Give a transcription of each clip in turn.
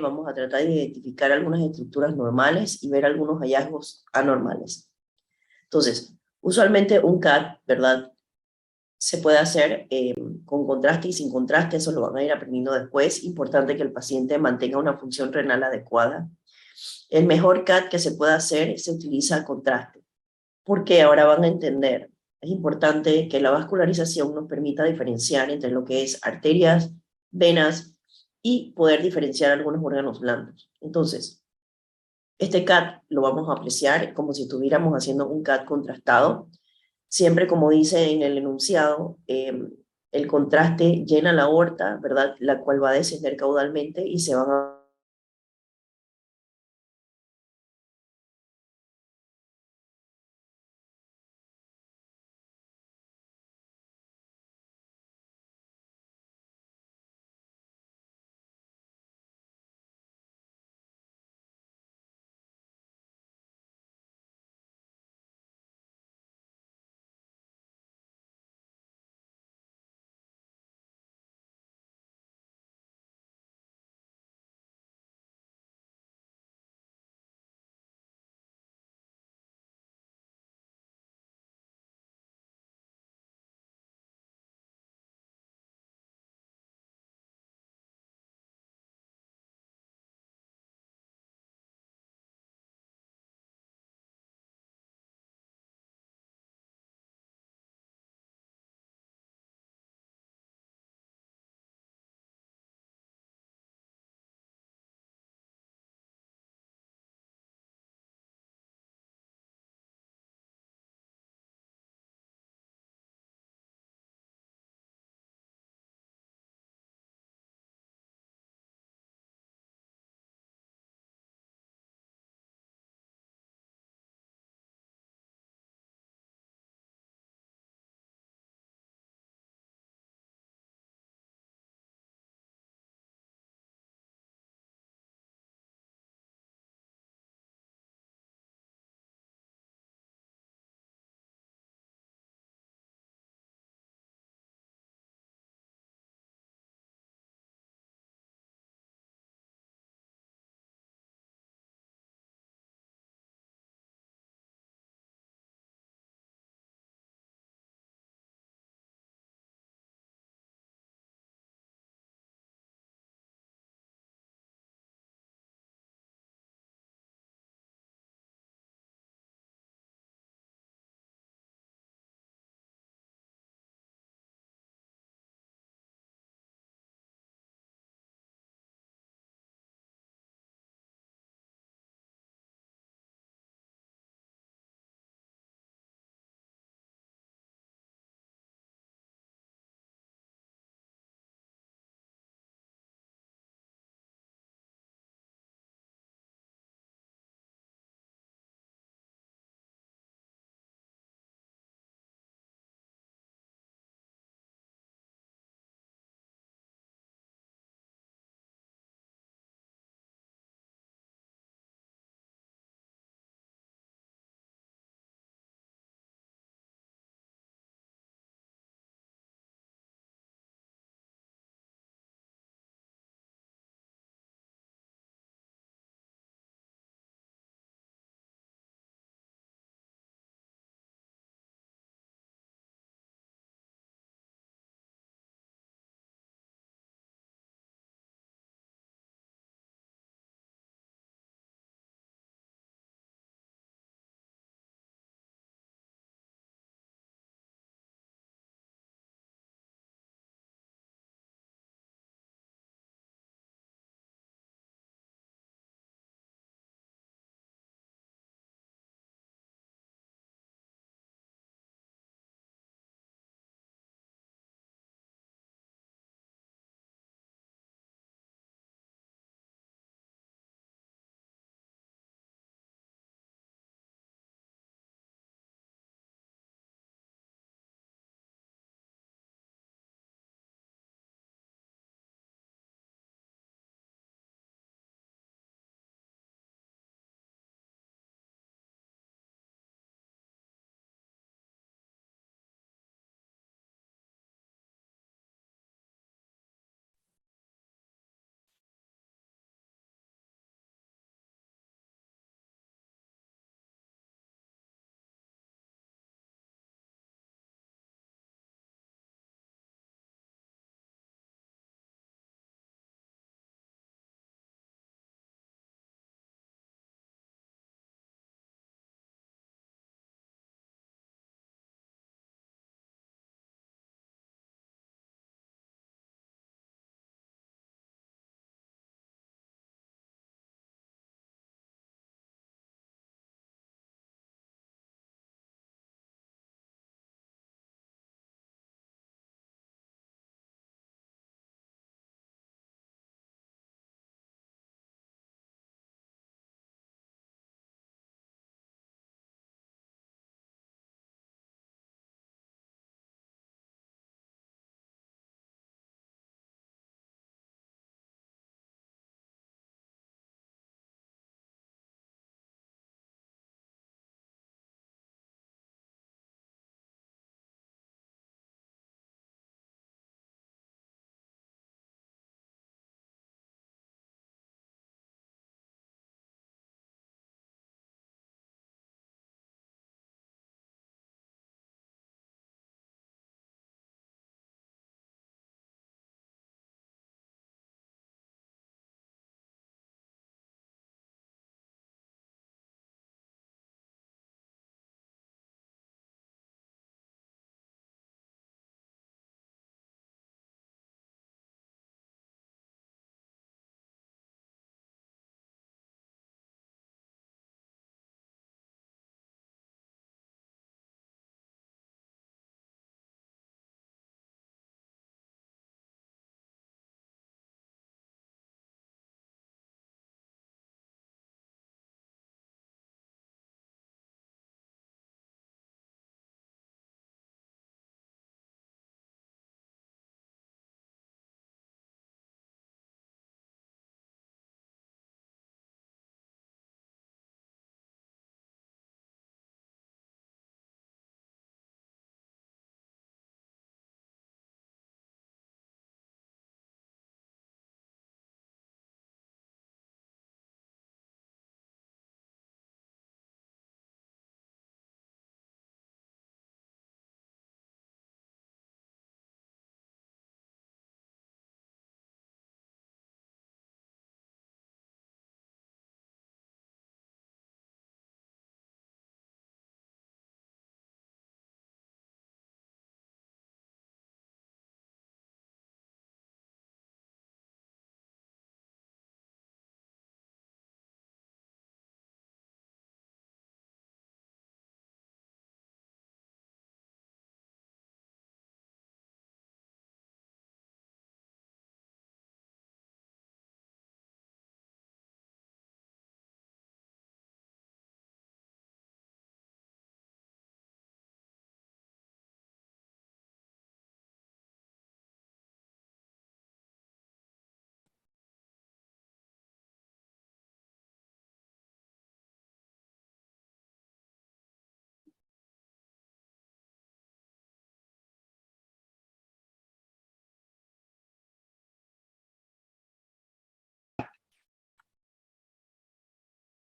vamos a tratar de identificar algunas estructuras normales y ver algunos hallazgos anormales. Entonces, usualmente un CAT, ¿verdad? Se puede hacer con contraste y sin contraste, eso lo van a ir aprendiendo después. Importante que el paciente mantenga una función renal adecuada. El mejor CAT que se puede hacer se utiliza contraste, porque ahora van a entender. Es importante que la vascularización nos permita diferenciar entre lo que es arterias, venas y poder diferenciar algunos órganos blandos. Entonces, este CAT lo vamos a apreciar como si estuviéramos haciendo un CAT contrastado. Siempre, como dice en el enunciado, el contraste llena la aorta, ¿verdad? La cual va a descender caudalmente y se van a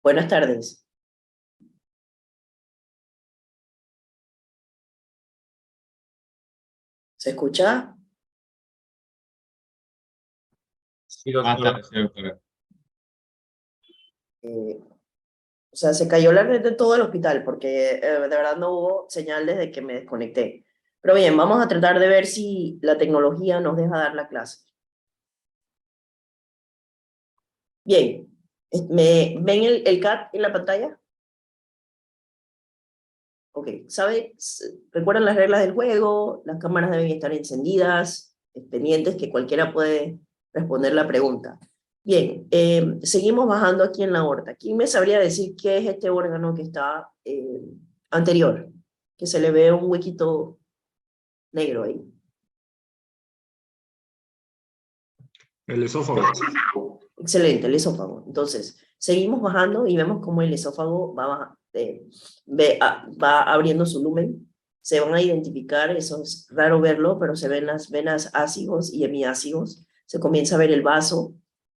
Buenas tardes. ¿Se escucha? Sí, Buenas doctora. tardes, sí, doctora. O sea, se cayó la red de todo el hospital porque de verdad no hubo señal desde que me desconecté. Pero bien, vamos a tratar de ver si la tecnología nos deja dar la clase. Bien, ¿ven el CAT en la pantalla? Ok, ¿recuerdan las reglas del juego? Las cámaras deben estar encendidas, pendientes que cualquiera puede responder la pregunta. Bien, seguimos bajando aquí en la aorta. ¿Quién me sabría decir qué es este órgano que está anterior? Que se le ve un huequito negro ahí. El esófago. Excelente, el esófago. Entonces, seguimos bajando y vemos cómo el esófago va abriendo su lumen. Se van a identificar, eso es raro verlo, pero se ven las venas ácigos y hemiácigos. Se comienza a ver el vaso.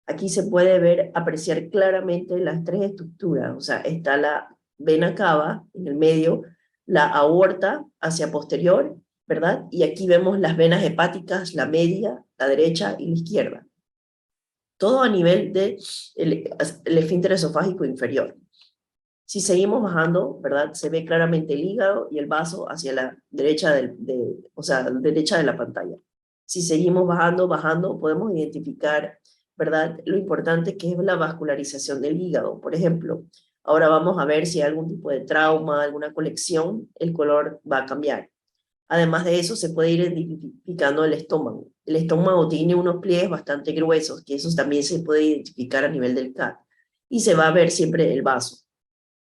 Aquí se puede ver, apreciar claramente las tres estructuras. O sea, está la vena cava en el medio, la aorta hacia posterior, ¿verdad? Y aquí vemos las venas hepáticas, la media, la derecha y la izquierda, todo a nivel del el esfínter esofágico inferior. Si seguimos bajando, ¿verdad? Se ve claramente el hígado y el vaso hacia la derecha, o sea, derecha de la pantalla. Si seguimos bajando, podemos identificar, ¿verdad? Lo importante que es la vascularización del hígado. Por ejemplo, ahora vamos a ver si hay algún tipo de trauma, alguna colección, el color va a cambiar. Además de eso, se puede ir identificando el estómago. El estómago tiene unos pliegues bastante gruesos, que esos también se puede identificar a nivel del CAT. Y se va a ver siempre el vaso.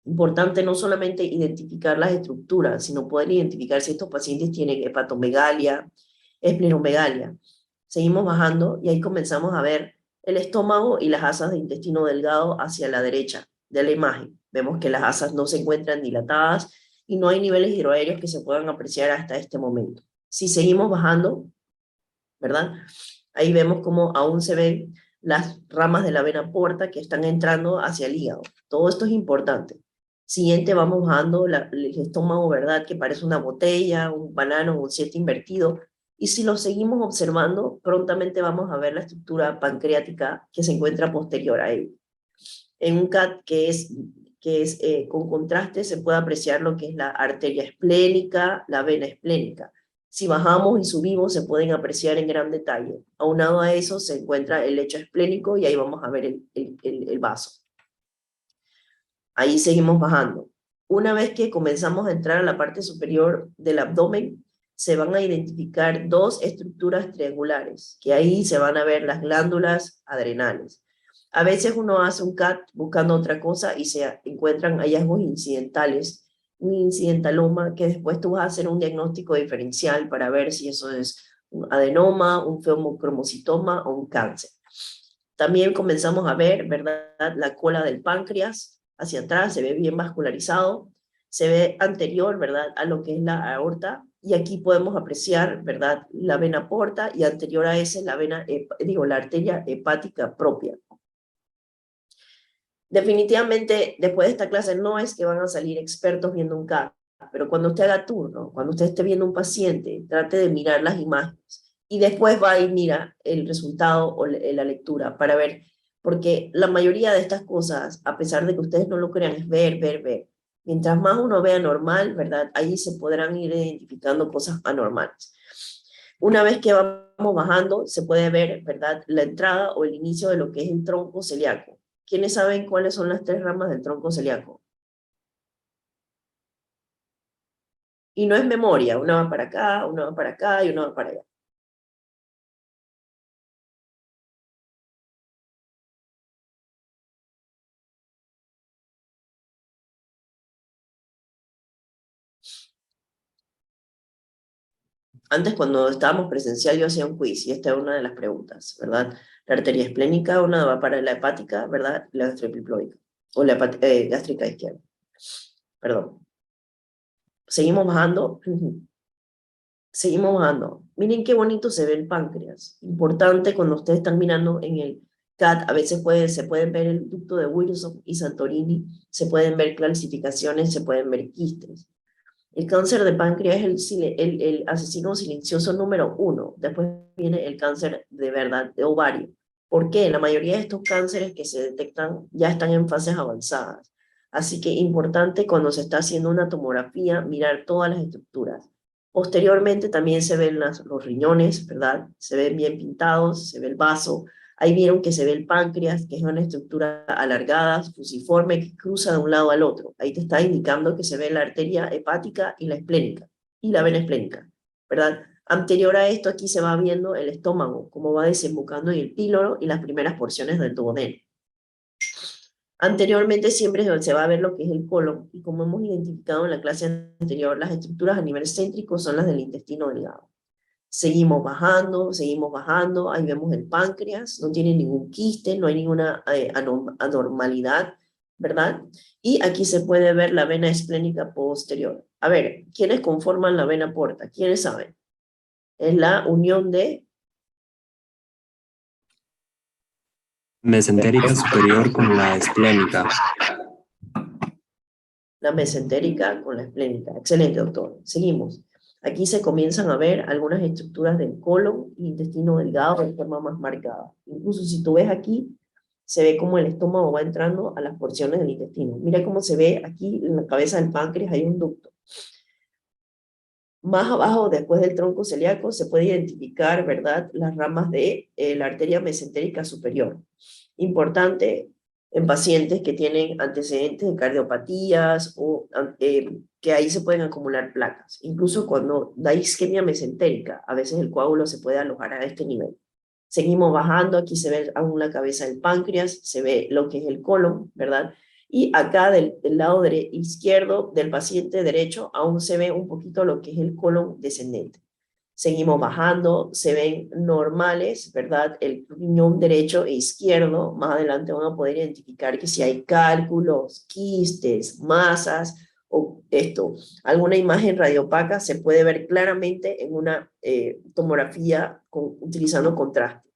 Importante no solamente identificar las estructuras, sino poder identificar si estos pacientes tienen hepatomegalia, esplenomegalia. Seguimos bajando y ahí comenzamos a ver el estómago y las asas de intestino delgado hacia la derecha de la imagen. Vemos que las asas no se encuentran dilatadas y no hay niveles hidroaéreos que se puedan apreciar hasta este momento. Si seguimos bajando, ¿verdad? Ahí vemos cómo aún se ven las ramas de la vena porta que están entrando hacia el hígado. Todo esto es importante. Siguiente, vamos bajando el estómago, ¿verdad? Que parece una botella, un banano, un 7 invertido. Y si lo seguimos observando, prontamente vamos a ver la estructura pancreática que se encuentra posterior a él. En un CAT que es con contraste, se puede apreciar lo que es la arteria esplénica, la vena esplénica. Si bajamos y subimos, se pueden apreciar en gran detalle. Aunado a eso, se encuentra el lecho esplénico y ahí vamos a ver el vaso. Ahí seguimos bajando. Una vez que comenzamos a entrar a la parte superior del abdomen, se van a identificar dos estructuras triangulares, que ahí se van a ver las glándulas adrenales. A veces uno hace un CAT buscando otra cosa y se encuentran hallazgos incidentales, un incidentaloma, que después tú vas a hacer un diagnóstico diferencial para ver si eso es un adenoma, un feomocromocitoma o un cáncer. También comenzamos a ver, ¿verdad?, la cola del páncreas hacia atrás, se ve bien vascularizado, se ve anterior, ¿verdad?, a lo que es la aorta, y aquí podemos apreciar, ¿verdad?, la vena porta, y anterior a ese la arteria hepática propia. Definitivamente, después de esta clase no es que van a salir expertos viendo un caso, pero cuando usted haga turno, cuando usted esté viendo un paciente, trate de mirar las imágenes y después va y mira el resultado o la lectura para ver, porque la mayoría de estas cosas, a pesar de que ustedes no lo crean, es ver, ver, ver. Mientras más uno vea normal, ¿verdad? Ahí se podrán ir identificando cosas anormales. Una vez que vamos bajando, se puede ver, ¿verdad?, la entrada o el inicio de lo que es el tronco celíaco. ¿Quiénes saben cuáles son las tres ramas del tronco celíaco? Y no es memoria, una va para acá, una va para acá y una va para allá. Antes, cuando estábamos presencial, yo hacía un quiz y esta es una de las preguntas, ¿verdad? La arteria esplénica, una va para la hepática, ¿verdad? La gastroepiploica, o la gástrica izquierda. Perdón. Seguimos bajando. Seguimos bajando. Miren qué bonito se ve el páncreas. Importante cuando ustedes están mirando en CAT, a veces se pueden ver el ducto de Wilson y Santorini, se pueden ver calcificaciones, se pueden ver quistes. El cáncer de páncreas es el asesino silencioso número 1. Después viene el cáncer de verdad de ovario. ¿Por qué? La mayoría de estos cánceres que se detectan ya están en fases avanzadas. Así que importante cuando se está haciendo una tomografía mirar todas las estructuras. Posteriormente también se ven los riñones, ¿verdad? Se ven bien pintados, se ve el vaso. Ahí vieron que se ve el páncreas, que es una estructura alargada, fusiforme, que cruza de un lado al otro. Ahí te está indicando que se ve la arteria hepática y la esplénica, y la vena esplénica, ¿verdad? Anterior a esto, aquí se va viendo el estómago, cómo va desembocando en el píloro y las primeras porciones del duodeno. Anteriormente siempre se va a ver lo que es el colon, y como hemos identificado en la clase anterior, las estructuras a nivel céntrico son las del intestino delgado. Seguimos bajando, ahí vemos el páncreas, no tiene ningún quiste, no hay ninguna anormalidad, ¿verdad? Y aquí se puede ver la vena esplénica posterior. A ver, ¿quiénes conforman la vena porta? ¿Quiénes saben? Es la unión de Mesentérica superior con la esplénica. la mesentérica con la esplénica. Excelente, doctor. Seguimos. Aquí se comienzan a ver algunas estructuras del colon y intestino delgado de forma más marcada. Incluso si tú ves aquí, se ve como el estómago va entrando a las porciones del intestino. Mira cómo se ve aquí en la cabeza del páncreas, hay un ducto. Más abajo, después del tronco celíaco, se puede identificar, ¿verdad?, las ramas de la arteria mesentérica superior. Importante en pacientes que tienen antecedentes de cardiopatías o que ahí se pueden acumular placas. Incluso cuando da isquemia mesentérica, a veces el coágulo se puede alojar a este nivel. Seguimos bajando, aquí se ve aún la cabeza del páncreas, se ve lo que es el colon, ¿verdad? Y acá del lado izquierdo del paciente derecho aún se ve un poquito lo que es el colon descendente. Seguimos bajando, se ven normales, ¿verdad? El riñón derecho e izquierdo, más adelante van a poder identificar que si hay cálculos, quistes, masas, o alguna imagen radiopaca se puede ver claramente en una tomografía utilizando contraste.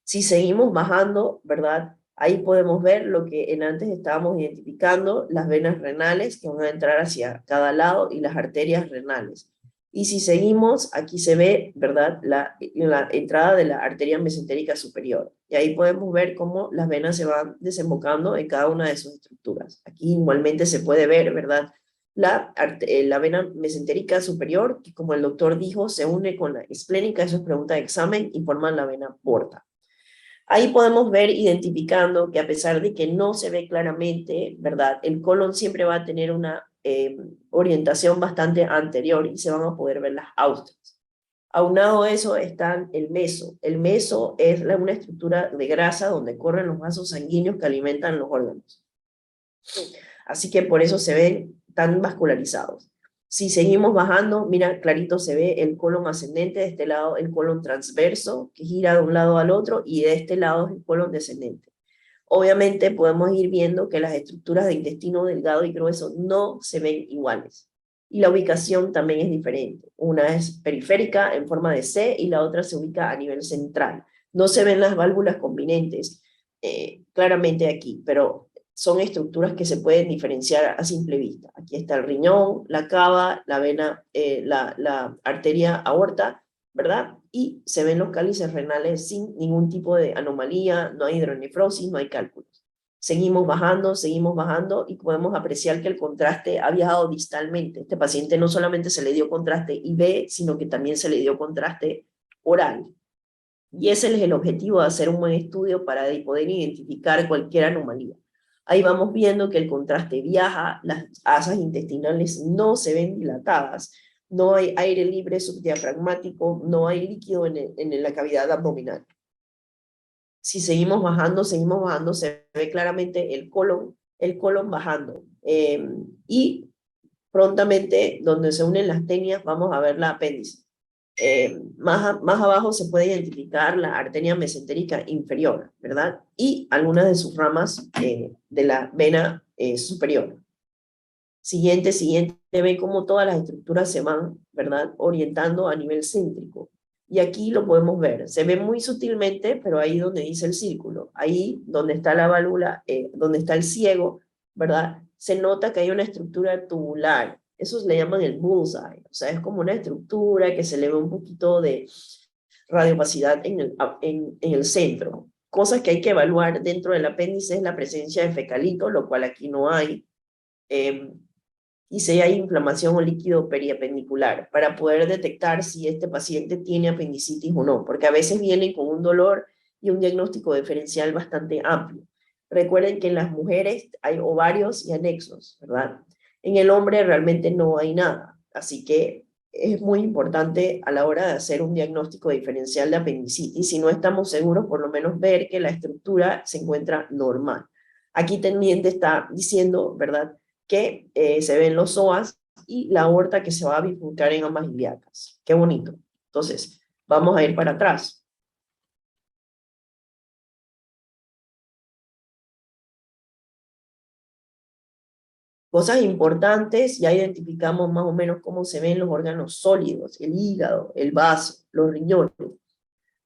Si seguimos bajando, ¿verdad? Ahí podemos ver lo que antes estábamos identificando, las venas renales que van a entrar hacia cada lado y las arterias renales. Y si seguimos, aquí se ve, ¿verdad?, la entrada de la arteria mesentérica superior. Y ahí podemos ver cómo las venas se van desembocando en cada una de sus estructuras. Aquí igualmente se puede ver, ¿verdad?, la vena mesentérica superior, que como el doctor dijo, se une con la esplénica, eso es pregunta de examen, y forman la vena porta. Ahí podemos ver identificando que a pesar de que no se ve claramente, ¿verdad?, el colon siempre va a tener una orientación bastante anterior y se van a poder ver las austras. Aunado a eso está el meso. El meso es una estructura de grasa donde corren los vasos sanguíneos que alimentan los órganos. Así que por eso se ven tan vascularizados. Si seguimos bajando, mira, clarito se ve el colon ascendente, de este lado el colon transverso, que gira de un lado al otro, y de este lado es el colon descendente. Obviamente podemos ir viendo que las estructuras de intestino delgado y grueso no se ven iguales. Y la ubicación también es diferente. Una es periférica en forma de C y la otra se ubica a nivel central. No se ven las válvulas convinentes claramente aquí, pero son estructuras que se pueden diferenciar a simple vista. Aquí está el riñón, la cava, la vena, la arteria aorta, ¿verdad? Y se ven los cálices renales sin ningún tipo de anomalía, no hay hidronefrosis, no hay cálculos. Seguimos bajando y podemos apreciar que el contraste ha viajado distalmente. Este paciente no solamente se le dio contraste IV, sino que también se le dio contraste oral. Y ese es el objetivo de hacer un buen estudio para poder identificar cualquier anomalía. Ahí vamos viendo que el contraste viaja, las asas intestinales no se ven dilatadas, no hay aire libre subdiafragmático, no hay líquido en la cavidad abdominal. Si seguimos bajando, se ve claramente el colon bajando. Y prontamente, donde se unen las tenias, vamos a ver la apéndice. Más abajo se puede identificar la arteria mesentérica inferior, ¿verdad? Y algunas de sus ramas de la vena superior. Siguiente, ven cómo todas las estructuras se van, ¿verdad?, orientando a nivel céntrico. Y aquí lo podemos ver. Se ve muy sutilmente, pero ahí donde dice el círculo, ahí donde está la válvula, donde está el ciego, ¿verdad? Se nota que hay una estructura tubular. Eso le llaman el bullseye. O sea, es como una estructura que se le ve un poquito de radiopacidad en el centro. Cosas que hay que evaluar dentro del apéndice es la presencia de fecalito, lo cual aquí no hay. Y si hay inflamación o líquido periapendicular, para poder detectar si este paciente tiene apendicitis o no, porque a veces vienen con un dolor y un diagnóstico diferencial bastante amplio. Recuerden que en las mujeres hay ovarios y anexos, ¿verdad? En el hombre realmente no hay nada, así que es muy importante a la hora de hacer un diagnóstico diferencial de apendicitis, si no estamos seguros, por lo menos ver que la estructura se encuentra normal. Aquí también te está diciendo, ¿verdad?, que se ven los psoas y la aorta que se va a bifurcar en ambas ilíacas. Qué bonito. Entonces, vamos a ir para atrás. Cosas importantes, ya identificamos más o menos cómo se ven los órganos sólidos, el hígado, el vaso, los riñones.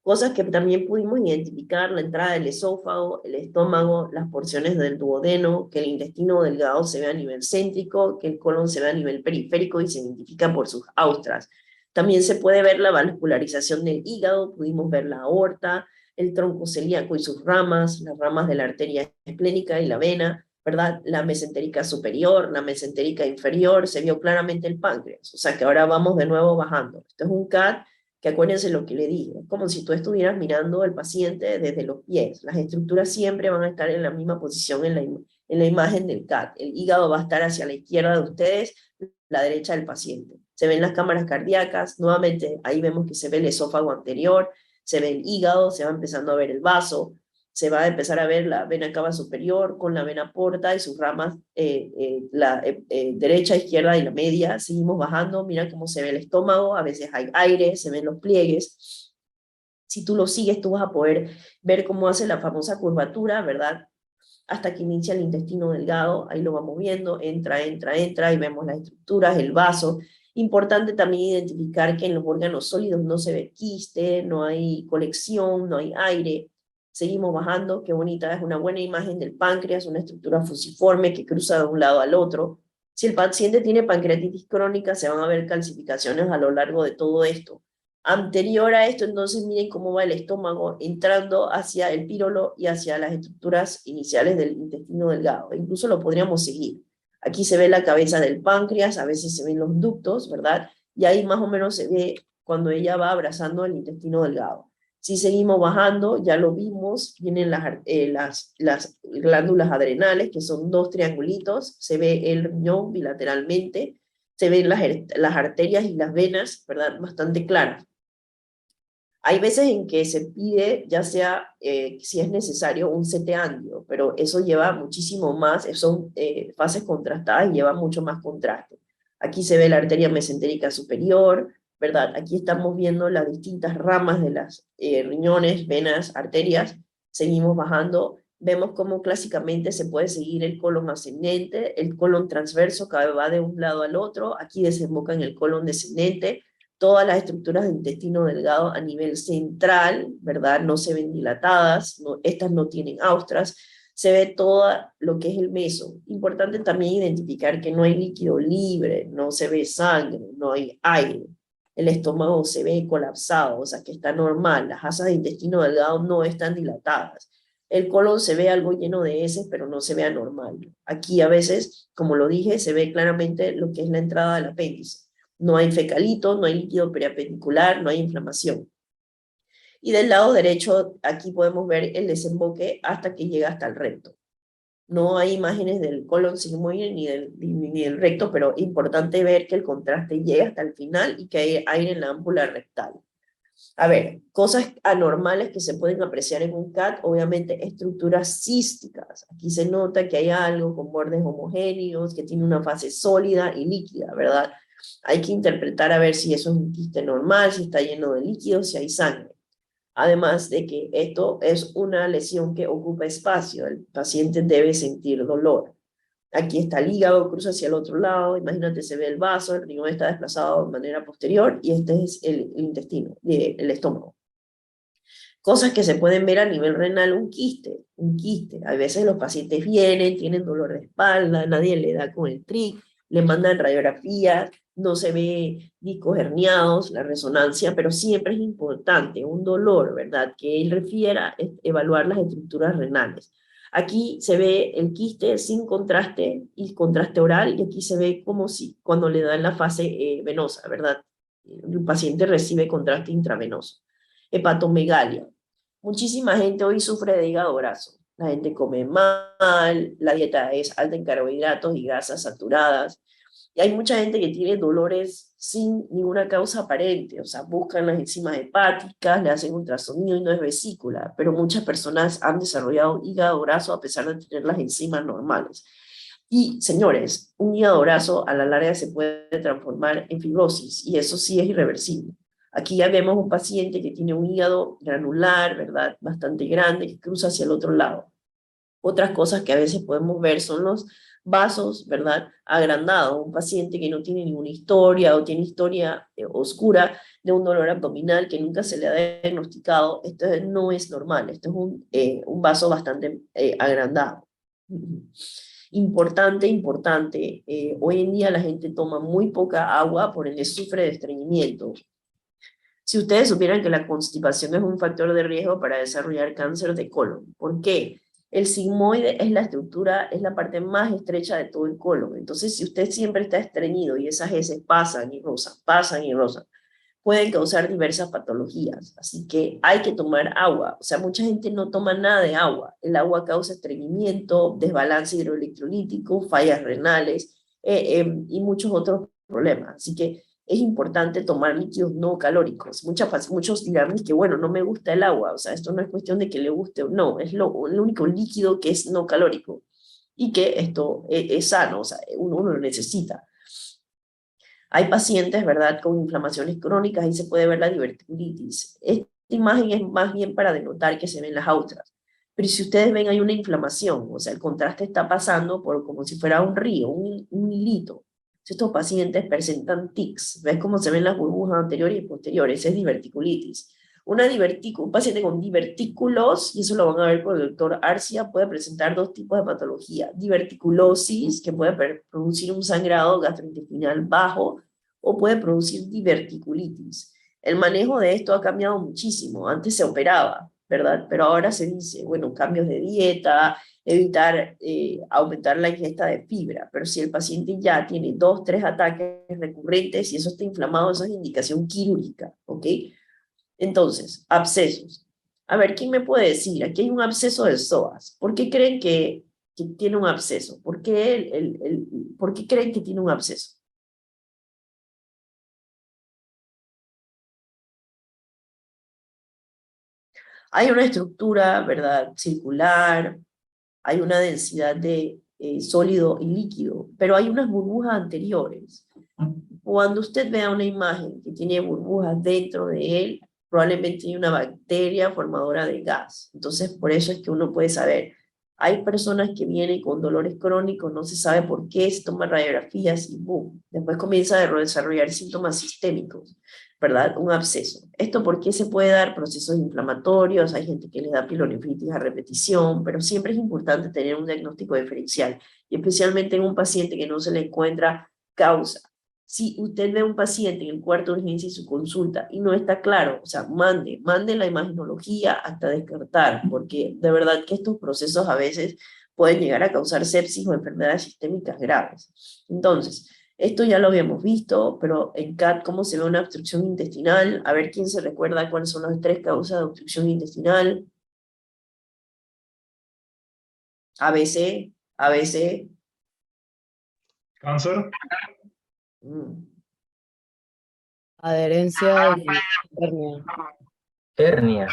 Cosas que también pudimos identificar, la entrada del esófago, el estómago, las porciones del duodeno, que el intestino delgado se ve a nivel céntrico, que el colon se ve a nivel periférico y se identifica por sus austras. También se puede ver la vascularización del hígado, pudimos ver la aorta, el tronco celíaco y sus ramas, las ramas de la arteria esplénica y la vena, ¿verdad? La mesentérica superior, la mesentérica inferior, se vio claramente el páncreas. O sea que ahora vamos de nuevo bajando. Esto es un CAT, que acuérdense lo que le dije, es como si tú estuvieras mirando al paciente desde los pies. Las estructuras siempre van a estar en la misma posición en la imagen del CAT. El hígado va a estar hacia la izquierda de ustedes, la derecha del paciente. Se ven las cámaras cardíacas, nuevamente ahí vemos que se ve el esófago anterior, se ve el hígado, se va empezando a ver el vaso, se va a empezar a ver la vena cava superior con la vena porta y sus ramas, derecha, izquierda y la media. Seguimos bajando, mira cómo se ve el estómago, a veces hay aire, se ven los pliegues. Si tú lo sigues, tú vas a poder ver cómo hace la famosa curvatura, ¿verdad? Hasta que inicia el intestino delgado, ahí lo vamos viendo, entra, y vemos las estructuras, el vaso. Importante también identificar que en los órganos sólidos no se ve quiste, no hay colección, no hay aire. Seguimos bajando, qué bonita, es una buena imagen del páncreas, una estructura fusiforme que cruza de un lado al otro. Si el paciente tiene pancreatitis crónica, se van a ver calcificaciones a lo largo de todo esto. Anterior a esto, entonces, miren cómo va el estómago entrando hacia el pírolo y hacia las estructuras iniciales del intestino delgado. Incluso lo podríamos seguir. Aquí se ve la cabeza del páncreas, a veces se ven los ductos, ¿verdad? Y ahí más o menos se ve cuando ella va abrazando el intestino delgado. Si seguimos bajando, ya lo vimos, vienen las glándulas adrenales, que son dos triangulitos, se ve el riñón bilateralmente, se ven las arterias y las venas, ¿verdad? Bastante claras. Hay veces en que se pide, ya sea si es necesario, un CT angio, pero eso lleva muchísimo más, son fases contrastadas y lleva mucho más contraste. Aquí se ve la arteria mesentérica superior, ¿verdad? Aquí estamos viendo las distintas ramas de las riñones, venas, arterias. Seguimos bajando, vemos cómo clásicamente se puede seguir el colon ascendente, el colon transverso que va de un lado al otro, aquí desemboca en el colon descendente, todas las estructuras del intestino delgado a nivel central, ¿verdad? No se ven dilatadas, no, estas no tienen austras, se ve todo lo que es el meso. Importante también identificar que no hay líquido libre, no se ve sangre, no hay aire. El estómago se ve colapsado, o sea que está normal, las asas de intestino delgado no están dilatadas. El colon se ve algo lleno de heces, pero no se ve anormal. Aquí a veces, como lo dije, se ve claramente lo que es la entrada del apéndice. No hay fecalito, no hay líquido periapendicular, no hay inflamación. Y del lado derecho, aquí podemos ver el desemboque hasta que llega hasta el recto. No hay imágenes del colon sigmoide ni del recto, pero es importante ver que el contraste llega hasta el final y que hay aire en la ámpula rectal. A ver, cosas anormales que se pueden apreciar en un CAT, obviamente estructuras císticas. Aquí se nota que hay algo con bordes homogéneos, que tiene una fase sólida y líquida, ¿verdad? Hay que interpretar a ver si eso es un quiste normal, si está lleno de líquidos, si hay sangre. Además de que esto es una lesión que ocupa espacio, el paciente debe sentir dolor. Aquí está el hígado, cruza hacia el otro lado, imagínate, se ve el vaso, el riñón está desplazado de manera posterior, y este es el intestino, el estómago. Cosas que se pueden ver a nivel renal, un quiste, un quiste. A veces los pacientes vienen, tienen dolor de espalda, nadie le da con el TRIC, le mandan radiografías, no se ve discos herniados, la resonancia, pero siempre es importante un dolor, ¿verdad? Que él refiera evaluar las estructuras renales. Aquí se ve el quiste sin contraste y contraste oral, y aquí se ve como si cuando le dan la fase venosa, ¿verdad? El paciente recibe contraste intravenoso. Hepatomegalia. Muchísima gente hoy sufre de hígado graso. La gente come mal, la dieta es alta en carbohidratos y grasas saturadas. Y hay mucha gente que tiene dolores sin ninguna causa aparente, o sea, buscan las enzimas hepáticas, le hacen ultrasonido y no es vesícula, pero muchas personas han desarrollado hígado graso a pesar de tener las enzimas normales. Y, señores, un hígado graso a la larga se puede transformar en fibrosis, y eso sí es irreversible. Aquí ya vemos un paciente que tiene un hígado granular, ¿verdad? Bastante grande, que cruza hacia el otro lado. Otras cosas que a veces podemos ver son los vasos, ¿verdad? Agrandados. Un paciente que no tiene ninguna historia o tiene historia oscura de un dolor abdominal que nunca se le ha diagnosticado, esto no es normal, esto es un vaso bastante agrandado. Importante, importante, hoy en día la gente toma muy poca agua, por ende sufre de estreñimiento. Si ustedes supieran que la constipación es un factor de riesgo para desarrollar cáncer de colon, ¿por qué? El sigmoide es la estructura, es la parte más estrecha de todo el colon. Entonces, si usted siempre está estreñido y esas heces pasan y rosan, pueden causar diversas patologías. Así que hay que tomar agua. O sea, mucha gente no toma nada de agua. El agua causa estreñimiento, desbalance hidroelectrolítico, fallas renales y muchos otros problemas. Así que es importante tomar líquidos no calóricos. Muchos dirán que, bueno, no me gusta el agua. O sea, esto no es cuestión de que le guste o no. Es el único líquido que es no calórico y que esto es sano. O sea, uno lo necesita. Hay pacientes, ¿verdad?, con inflamaciones crónicas y se puede ver la diverticulitis. Esta imagen es más bien para denotar que se ven las austras. Pero si ustedes ven, hay una inflamación, o sea, el contraste está pasando por como si fuera un río, un hilito. Estos pacientes presentan tics. ¿Ves cómo se ven las burbujas anteriores y posteriores? Es diverticulitis. Un paciente con divertículos, y eso lo van a ver con el doctor Arcia, puede presentar dos tipos de patología. Diverticulosis, que puede producir un sangrado gastrointestinal bajo, o puede producir diverticulitis. El manejo de esto ha cambiado muchísimo. Antes se operaba, ¿verdad? Pero ahora se dice, bueno, cambios de dieta, evitar aumentar la ingesta de fibra. Pero si el paciente ya tiene 2, 3 ataques recurrentes y eso está inflamado, eso es indicación quirúrgica, ¿ok? Entonces, abscesos. A ver, ¿quién me puede decir? Aquí hay un absceso de psoas. ¿Por qué creen que tiene un absceso? ¿Por qué creen que tiene un absceso? Hay una estructura, ¿verdad?, circular, hay una densidad de sólido y líquido, pero hay unas burbujas anteriores. Cuando usted vea una imagen que tiene burbujas dentro de él, probablemente hay una bacteria formadora de gas. Entonces, por eso es que uno puede saber. Hay personas que vienen con dolores crónicos, no se sabe por qué, se toman radiografías y boom, después comienza a desarrollar síntomas sistémicos, ¿verdad? Un absceso. ¿Esto por qué se puede dar? Procesos inflamatorios, hay gente que le da pilonefritis a repetición, pero siempre es importante tener un diagnóstico diferencial, y especialmente en un paciente que no se le encuentra causa. Si usted ve a un paciente en el cuarto de urgencia y su consulta y no está claro, o sea, mande la imagenología hasta descartar, porque de verdad que estos procesos a veces pueden llegar a causar sepsis o enfermedades sistémicas graves. Entonces, esto ya lo habíamos visto, pero en CAT, ¿cómo se ve una obstrucción intestinal? A ver quién se recuerda cuáles son las 3 causas de obstrucción intestinal. ABC, ABC. Cáncer. Adherencia y hernia. Hernia.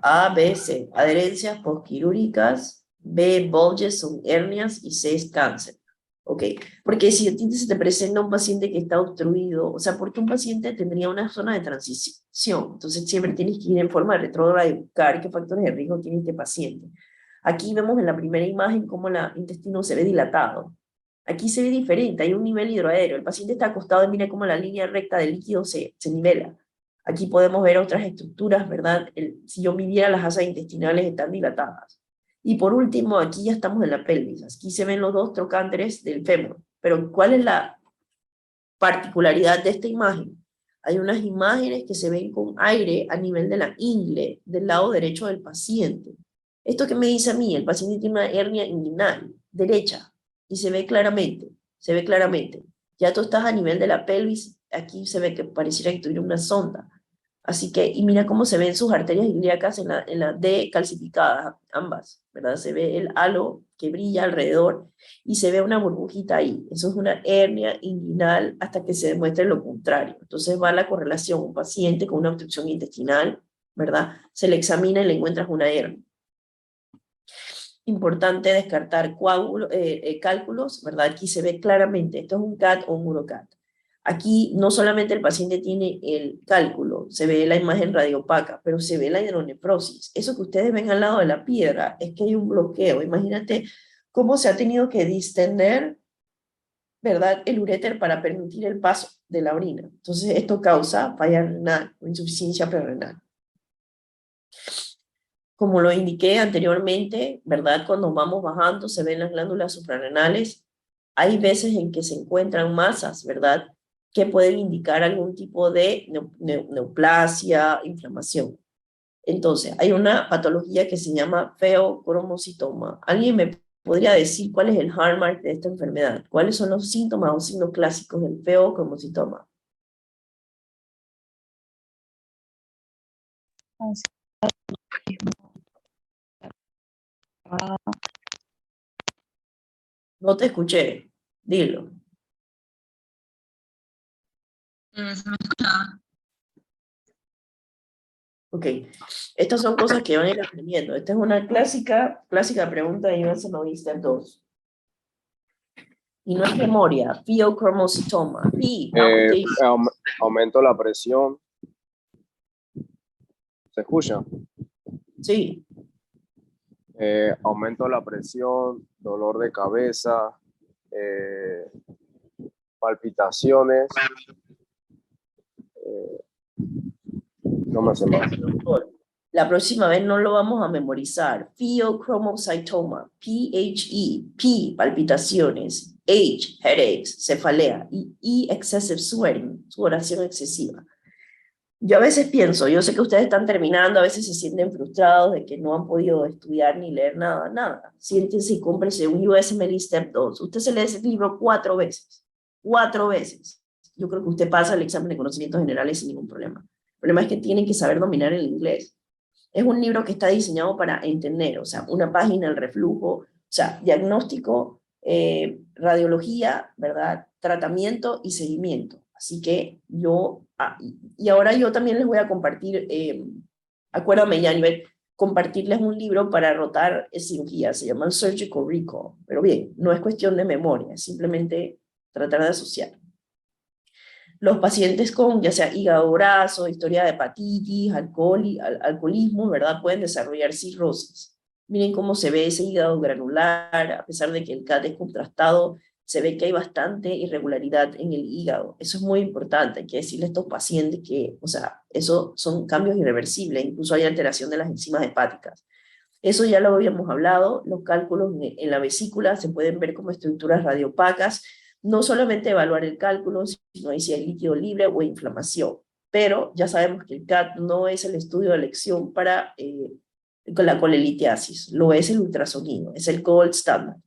A, B, C, adherencias postquirúrgicas, B, bulges son hernias y C es cáncer. ¿Ok? Porque si a ti se te presenta un paciente que está obstruido, o sea, porque un paciente tendría una zona de transición, entonces siempre tienes que ir en forma retrógrada y buscar qué factores de riesgo tiene este paciente. Aquí vemos en la primera imagen cómo el intestino se ve dilatado. Aquí se ve diferente, hay un nivel hidroaéreo. El paciente está acostado y mira cómo la línea recta del líquido se nivela. Aquí podemos ver otras estructuras, ¿verdad? Si yo midiera las asas intestinales están dilatadas. Y por último, aquí ya estamos en la pelvis. Aquí se ven los dos trocánteres del fémur. Pero ¿cuál es la particularidad de esta imagen? Hay unas imágenes que se ven con aire a nivel de la ingle del lado derecho del paciente. ¿Esto qué me dice a mí? El paciente tiene una hernia inguinal derecha y se ve claramente, se ve claramente. Ya tú estás a nivel de la pelvis, aquí se ve que pareciera que tuviera una sonda. Así que, y mira cómo se ven sus arterias ilíacas en la D calcificadas, ambas, ¿verdad? Se ve el halo que brilla alrededor y se ve una burbujita ahí. Eso es una hernia inguinal hasta que se demuestre lo contrario. Entonces va la correlación, un paciente con una obstrucción intestinal, ¿verdad? Se le examina y le encuentras una hernia. Importante descartar cálculos, ¿verdad? Aquí se ve claramente, esto es un CAT o un uroCAT. Aquí no solamente el paciente tiene el cálculo, se ve la imagen radiopaca, pero se ve la hidronefrosis. Eso que ustedes ven al lado de la piedra es que hay un bloqueo. Imagínate cómo se ha tenido que distender, ¿verdad?, el uréter para permitir el paso de la orina. Entonces esto causa falla renal o insuficiencia prerrenal. Como lo indiqué anteriormente, ¿verdad? Cuando vamos bajando se ven las glándulas suprarrenales. Hay veces en que se encuentran masas, ¿verdad?, que pueden indicar algún tipo de neoplasia, inflamación. Entonces, hay una patología que se llama feocromocitoma. ¿Alguien me podría decir cuál es el hallmark de esta enfermedad? ¿Cuáles son los síntomas o signos clásicos del feocromocitoma? No te escuché, dilo. Se me escuchaba. Ok, estas son cosas que van a ir aprendiendo. Esta es una clásica pregunta de Universal Novice 2. Y no es memoria, pheochromocytoma. Aumento la presión. ¿Se escucha? Sí, Aumento la presión, dolor de cabeza, palpitaciones. No me hace más. doctor. La próxima vez no lo vamos a memorizar. Pheochromocytoma, P-H-E, P, palpitaciones, H, headaches, cefalea, y E, excessive sweating, sudoración excesiva. Yo a veces pienso, yo sé que ustedes están terminando, a veces se sienten frustrados de que no han podido estudiar ni leer nada. Siéntense y cómprense un USMLE Step 2. Usted se lee ese libro 4 veces. 4 veces. Yo creo que usted pasa el examen de conocimientos generales sin ningún problema. El problema es que tienen que saber dominar el inglés. Es un libro que está diseñado para entender, o sea, una página, el reflujo, o sea, diagnóstico, radiología, ¿verdad? Tratamiento y seguimiento. Así que y ahora yo también les voy a compartir, acuérdame ya, nivel, compartirles un libro para rotar cirugía, se llama el Surgical Recall, pero bien, no es cuestión de memoria, es simplemente tratar de asociar. Los pacientes con ya sea hígado graso, historia de hepatitis, alcoholismo, ¿verdad?, pueden desarrollar cirrosis. Miren cómo se ve ese hígado granular, a pesar de que el CAT es contrastado, se ve que hay bastante irregularidad en el hígado. Eso es muy importante, hay que decirle a estos pacientes que, o sea, eso son cambios irreversibles, incluso hay alteración de las enzimas hepáticas. Eso ya lo habíamos hablado, los cálculos en la vesícula se pueden ver como estructuras radiopacas, no solamente evaluar el cálculo, sino si hay líquido libre o inflamación. Pero ya sabemos que el CAT no es el estudio de elección para la colelitiasis, lo es el ultrasonido, es el gold standard.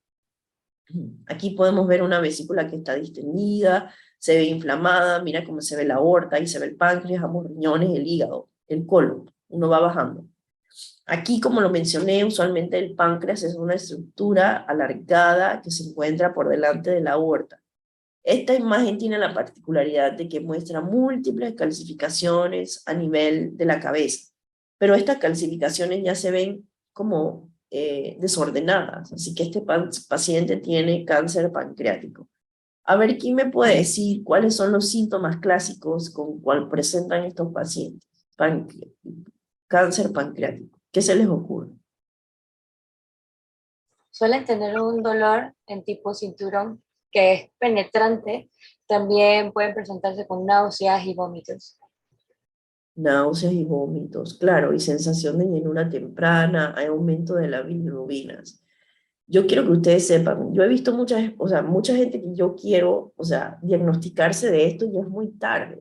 Aquí podemos ver una vesícula que está distendida, se ve inflamada, mira cómo se ve la aorta, ahí se ve el páncreas, ambos riñones, el hígado, el colon, uno va bajando. Aquí, como lo mencioné, usualmente el páncreas es una estructura alargada que se encuentra por delante de la aorta. Esta imagen tiene la particularidad de que muestra múltiples calcificaciones a nivel de la cabeza, pero estas calcificaciones ya se ven como desordenadas, así que este paciente tiene cáncer pancreático. A ver, ¿quién me puede decir cuáles son los síntomas clásicos con cual presentan estos pacientes? Cáncer pancreático. ¿Qué se les ocurre? suelen tener un dolor en tipo cinturón que es penetrante. También pueden presentarse con náuseas y vómitos. Náuseas y vómitos, claro, y sensación de llenura temprana, hay aumento de las bilirrubinas. Yo quiero que ustedes sepan, yo he visto mucha gente que yo quiero, diagnosticarse de esto y ya es muy tarde.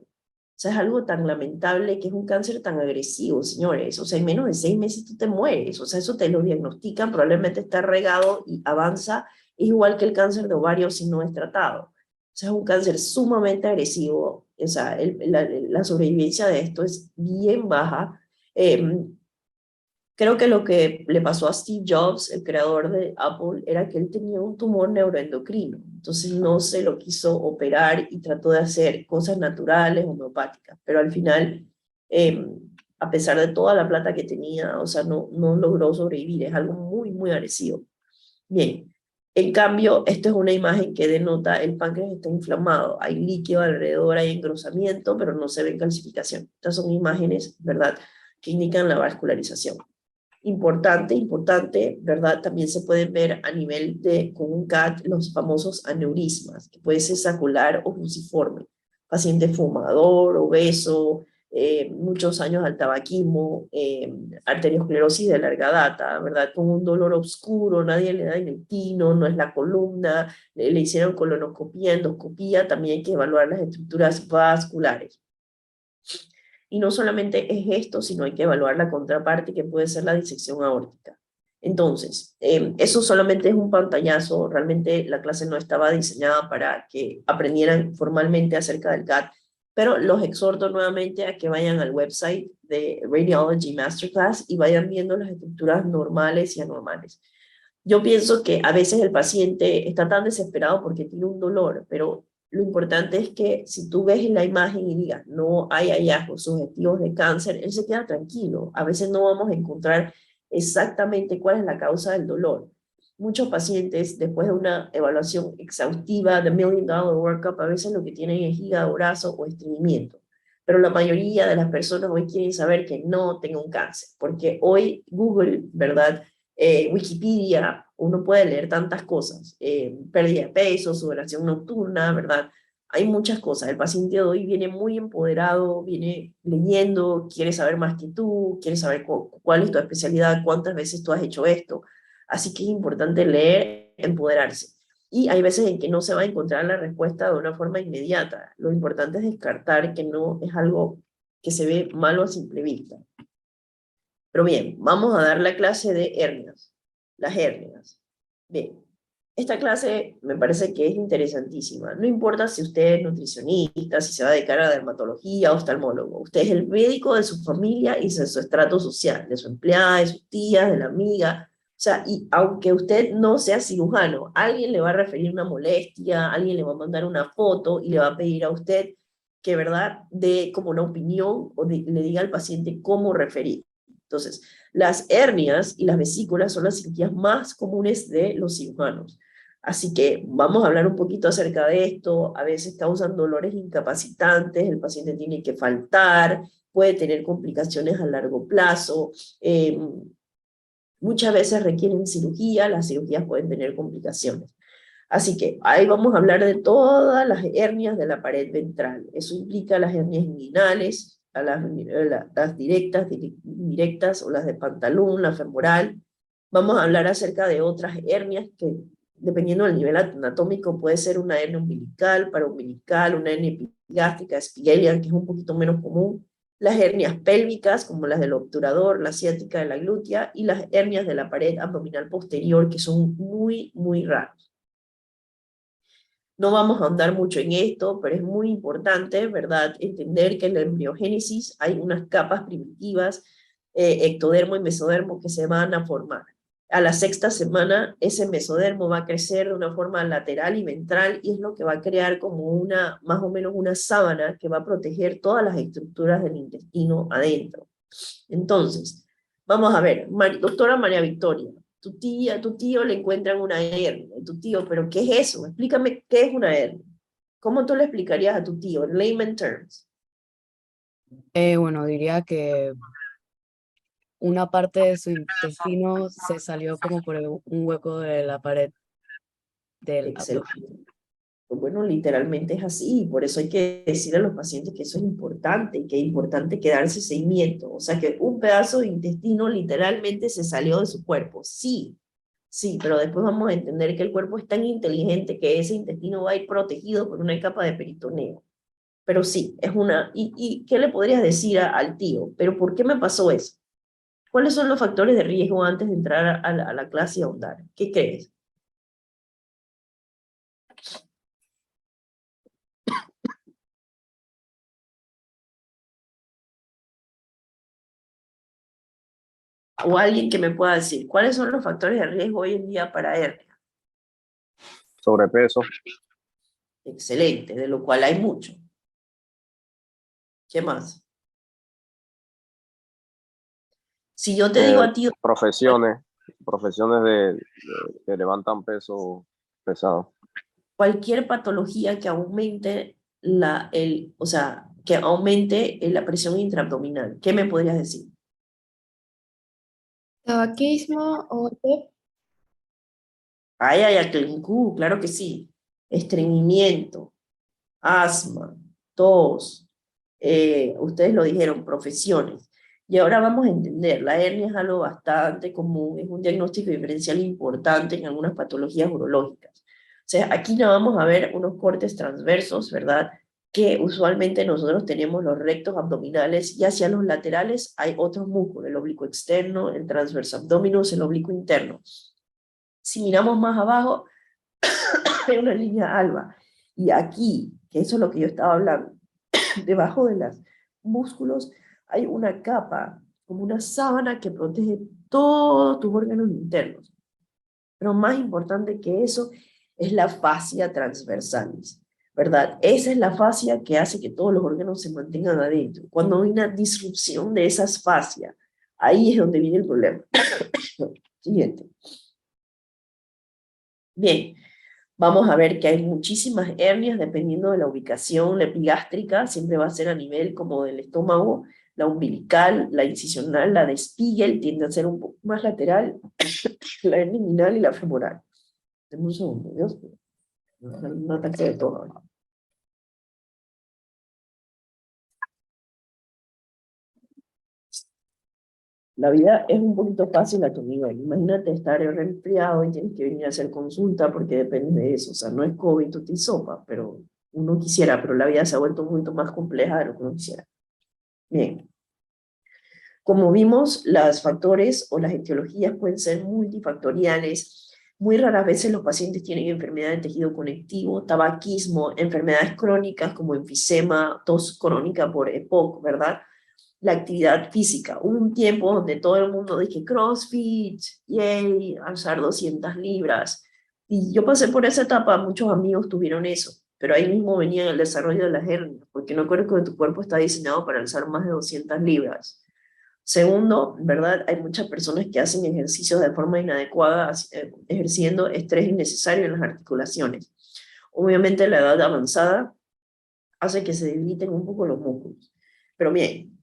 O sea, es algo tan lamentable que es un cáncer tan agresivo, señores. O sea, en menos de 6 meses tú te mueres. O sea, eso te lo diagnostican, probablemente está regado y avanza, es igual que el cáncer de ovario si no es tratado. O sea, es un cáncer sumamente agresivo. O sea, la sobrevivencia de esto es bien baja. Creo que lo que le pasó a Steve Jobs, el creador de Apple, era que él tenía un tumor neuroendocrino. Entonces no se lo quiso operar y trató de hacer cosas naturales, homeopáticas. Pero al final, eh, a pesar de toda la plata que tenía, o sea, no logró sobrevivir. Es algo muy, muy agresivo. Bien. En cambio, esto es una imagen que denota el páncreas está inflamado. Hay líquido alrededor, hay engrosamiento, pero no se ve calcificación. Estas son imágenes, ¿verdad?, que indican la vascularización. Importante, ¿verdad? También se pueden ver a nivel con un CAT los famosos aneurismas, que puede ser sacular o fusiforme. Paciente fumador, obeso, muchos años al tabaquismo, arteriosclerosis de larga data, ¿verdad? Con un dolor oscuro, nadie le da inetino, no es la columna, le hicieron colonoscopía, endoscopía, también hay que evaluar las estructuras vasculares. Y no solamente es esto, sino hay que evaluar la contraparte que puede ser la disección aórtica. Entonces, eso solamente es un pantallazo, realmente la clase no estaba diseñada para que aprendieran formalmente acerca del CAT, pero los exhorto nuevamente a que vayan al website de Radiology Masterclass y vayan viendo las estructuras normales y anormales. Yo pienso que a veces el paciente está tan desesperado porque tiene un dolor, pero lo importante es que si tú ves en la imagen y digas, no hay hallazgos sugestivos de cáncer, él se queda tranquilo. A veces no vamos a encontrar exactamente cuál es la causa del dolor. Muchos pacientes, después de una evaluación exhaustiva de Million Dollar Workup, a veces lo que tienen es hígado, brazo o estreñimiento. Pero la mayoría de las personas hoy quieren saber que no tengo un cáncer, porque hoy Google, ¿verdad?, Wikipedia, uno puede leer tantas cosas, pérdida de peso, sudoración nocturna, ¿verdad? Hay muchas cosas. El paciente de hoy viene muy empoderado, viene leyendo, quiere saber más que tú, quiere saber cuál es tu especialidad, cuántas veces tú has hecho esto. Así que es importante leer, empoderarse. Y hay veces en que no se va a encontrar la respuesta de una forma inmediata. Lo importante es descartar que no es algo que se ve malo a simple vista. Pero bien, vamos a dar la clase de hernias, las hernias. Bien, esta clase me parece que es interesantísima. No importa si usted es nutricionista, si se va a dedicar a dermatología o oftalmólogo. Usted es el médico de su familia y de su estrato social, de su empleada, de sus tías, de la amiga. O sea, y aunque usted no sea cirujano, alguien le va a referir una molestia, alguien le va a mandar una foto y le va a pedir a usted que, ¿verdad?, dé como una opinión o le diga al paciente cómo referir. Entonces, las hernias y las vesículas son las cirugías más comunes de los cirujanos. Así que vamos a hablar un poquito acerca de esto. A veces causan dolores incapacitantes, el paciente tiene que faltar, puede tener complicaciones a largo plazo. Muchas veces requieren cirugía, las cirugías pueden tener complicaciones. Así que ahí vamos a hablar de todas las hernias de la pared ventral. Eso implica las hernias inguinales, las directas, indirectas o las de pantalón, la femoral. Vamos a hablar acerca de otras hernias que, dependiendo del nivel anatómico, puede ser una hernia umbilical, paraumbilical, una hernia epigástrica, Spigelian, que es un poquito menos común. Las hernias pélvicas, como las del obturador, la ciática de la glútea, y las hernias de la pared abdominal posterior, que son muy, muy raras. No vamos a ahondar mucho en esto, pero es muy importante, ¿verdad?, entender que en la embriogénesis hay unas capas primitivas, ectodermo y mesodermo, que se van a formar. A la 6ª semana, ese mesodermo va a crecer de una forma lateral y ventral, y es lo que va a crear como más o menos una sábana que va a proteger todas las estructuras del intestino adentro. Entonces, vamos a ver, doctora María Victoria, tu tío le encuentran una hernia, y tu tío, ¿pero qué es eso? Explícame qué es una hernia. ¿Cómo tú le explicarías a tu tío en layman terms? Bueno, diría que una parte de su intestino se salió como por un hueco de la pared del abdomen. Excelente. Pues bueno, literalmente es así, por eso hay que decir a los pacientes que eso es importante y que es importante quedarse seguimiento. O sea que un pedazo de intestino literalmente se salió de su cuerpo. Sí, sí, pero después vamos a entender que el cuerpo es tan inteligente que ese intestino va a ir protegido por una capa de peritoneo. Pero sí, es una... ¿Y qué le podrías decir al tío? ¿Pero por qué me pasó eso? ¿Cuáles son los factores de riesgo antes de entrar a la clase y ahondar? ¿Qué crees? O alguien que me pueda decir, ¿cuáles son los factores de riesgo hoy en día para hernia? Sobrepeso, Excelente, de lo cual hay mucho. ¿Qué más? Si yo te digo a ti, profesiones que levantan peso pesado. cualquier patología que aumente o sea, que aumente la presión intraabdominal, ¿qué me podrías decir? Tabaquismo o TEP. Ay, ay, aclincú, claro que sí. Estreñimiento, asma, tos, ustedes lo dijeron, profesiones. Y ahora vamos a entender, la hernia es algo bastante común, es un diagnóstico diferencial importante en algunas patologías urológicas. O sea, aquí no vamos a ver unos cortes transversos, ¿verdad? Que usualmente nosotros tenemos los rectos abdominales y hacia los laterales hay otros músculos, el oblicuo externo, el transverso abdominis, el oblicuo interno. Si miramos más abajo, hay una línea alba. Y aquí, que eso es lo que yo estaba hablando, debajo de los músculos hay una capa, como una sábana que protege todos tus órganos internos. Pero más importante que eso es la fascia transversalis, ¿verdad? Esa es la fascia que hace que todos los órganos se mantengan adentro. Cuando hay una disrupción de esas fascias, ahí es donde viene el problema. Siguiente. Bien, vamos a ver que hay muchísimas hernias dependiendo de la ubicación. La epigástrica siempre va a ser a nivel como del estómago, la umbilical, la incisional, la de Spiegel tiende a ser un poco más lateral, la hernia inguinal y la femoral. Deme un segundo, Dios mío. Un ataque de todo. La vida es un poquito fácil a tu nivel. Imagínate estar resfriado y tienes que venir a hacer consulta porque depende de eso. O sea, no es COVID, tu sopa, pero uno quisiera, pero la vida se ha vuelto un poquito más compleja de lo que uno quisiera. Bien. Como vimos, los factores o las etiologías pueden ser multifactoriales. Muy raras veces los pacientes tienen enfermedad de tejido conectivo, tabaquismo, enfermedades crónicas como enfisema, tos crónica por EPOC, ¿verdad? La actividad física. Hubo un tiempo donde todo el mundo dije CrossFit, yay, alzar 200 libras. Y yo pasé por esa etapa, muchos amigos tuvieron eso, pero ahí mismo venía el desarrollo de las hernias, porque no creo que tu cuerpo está diseñado para alzar más de 200 libras. Segundo, ¿verdad? Hay muchas personas que hacen ejercicios de forma inadecuada, ejerciendo estrés innecesario en las articulaciones. Obviamente la edad avanzada hace que se debiliten un poco los músculos. Pero bien,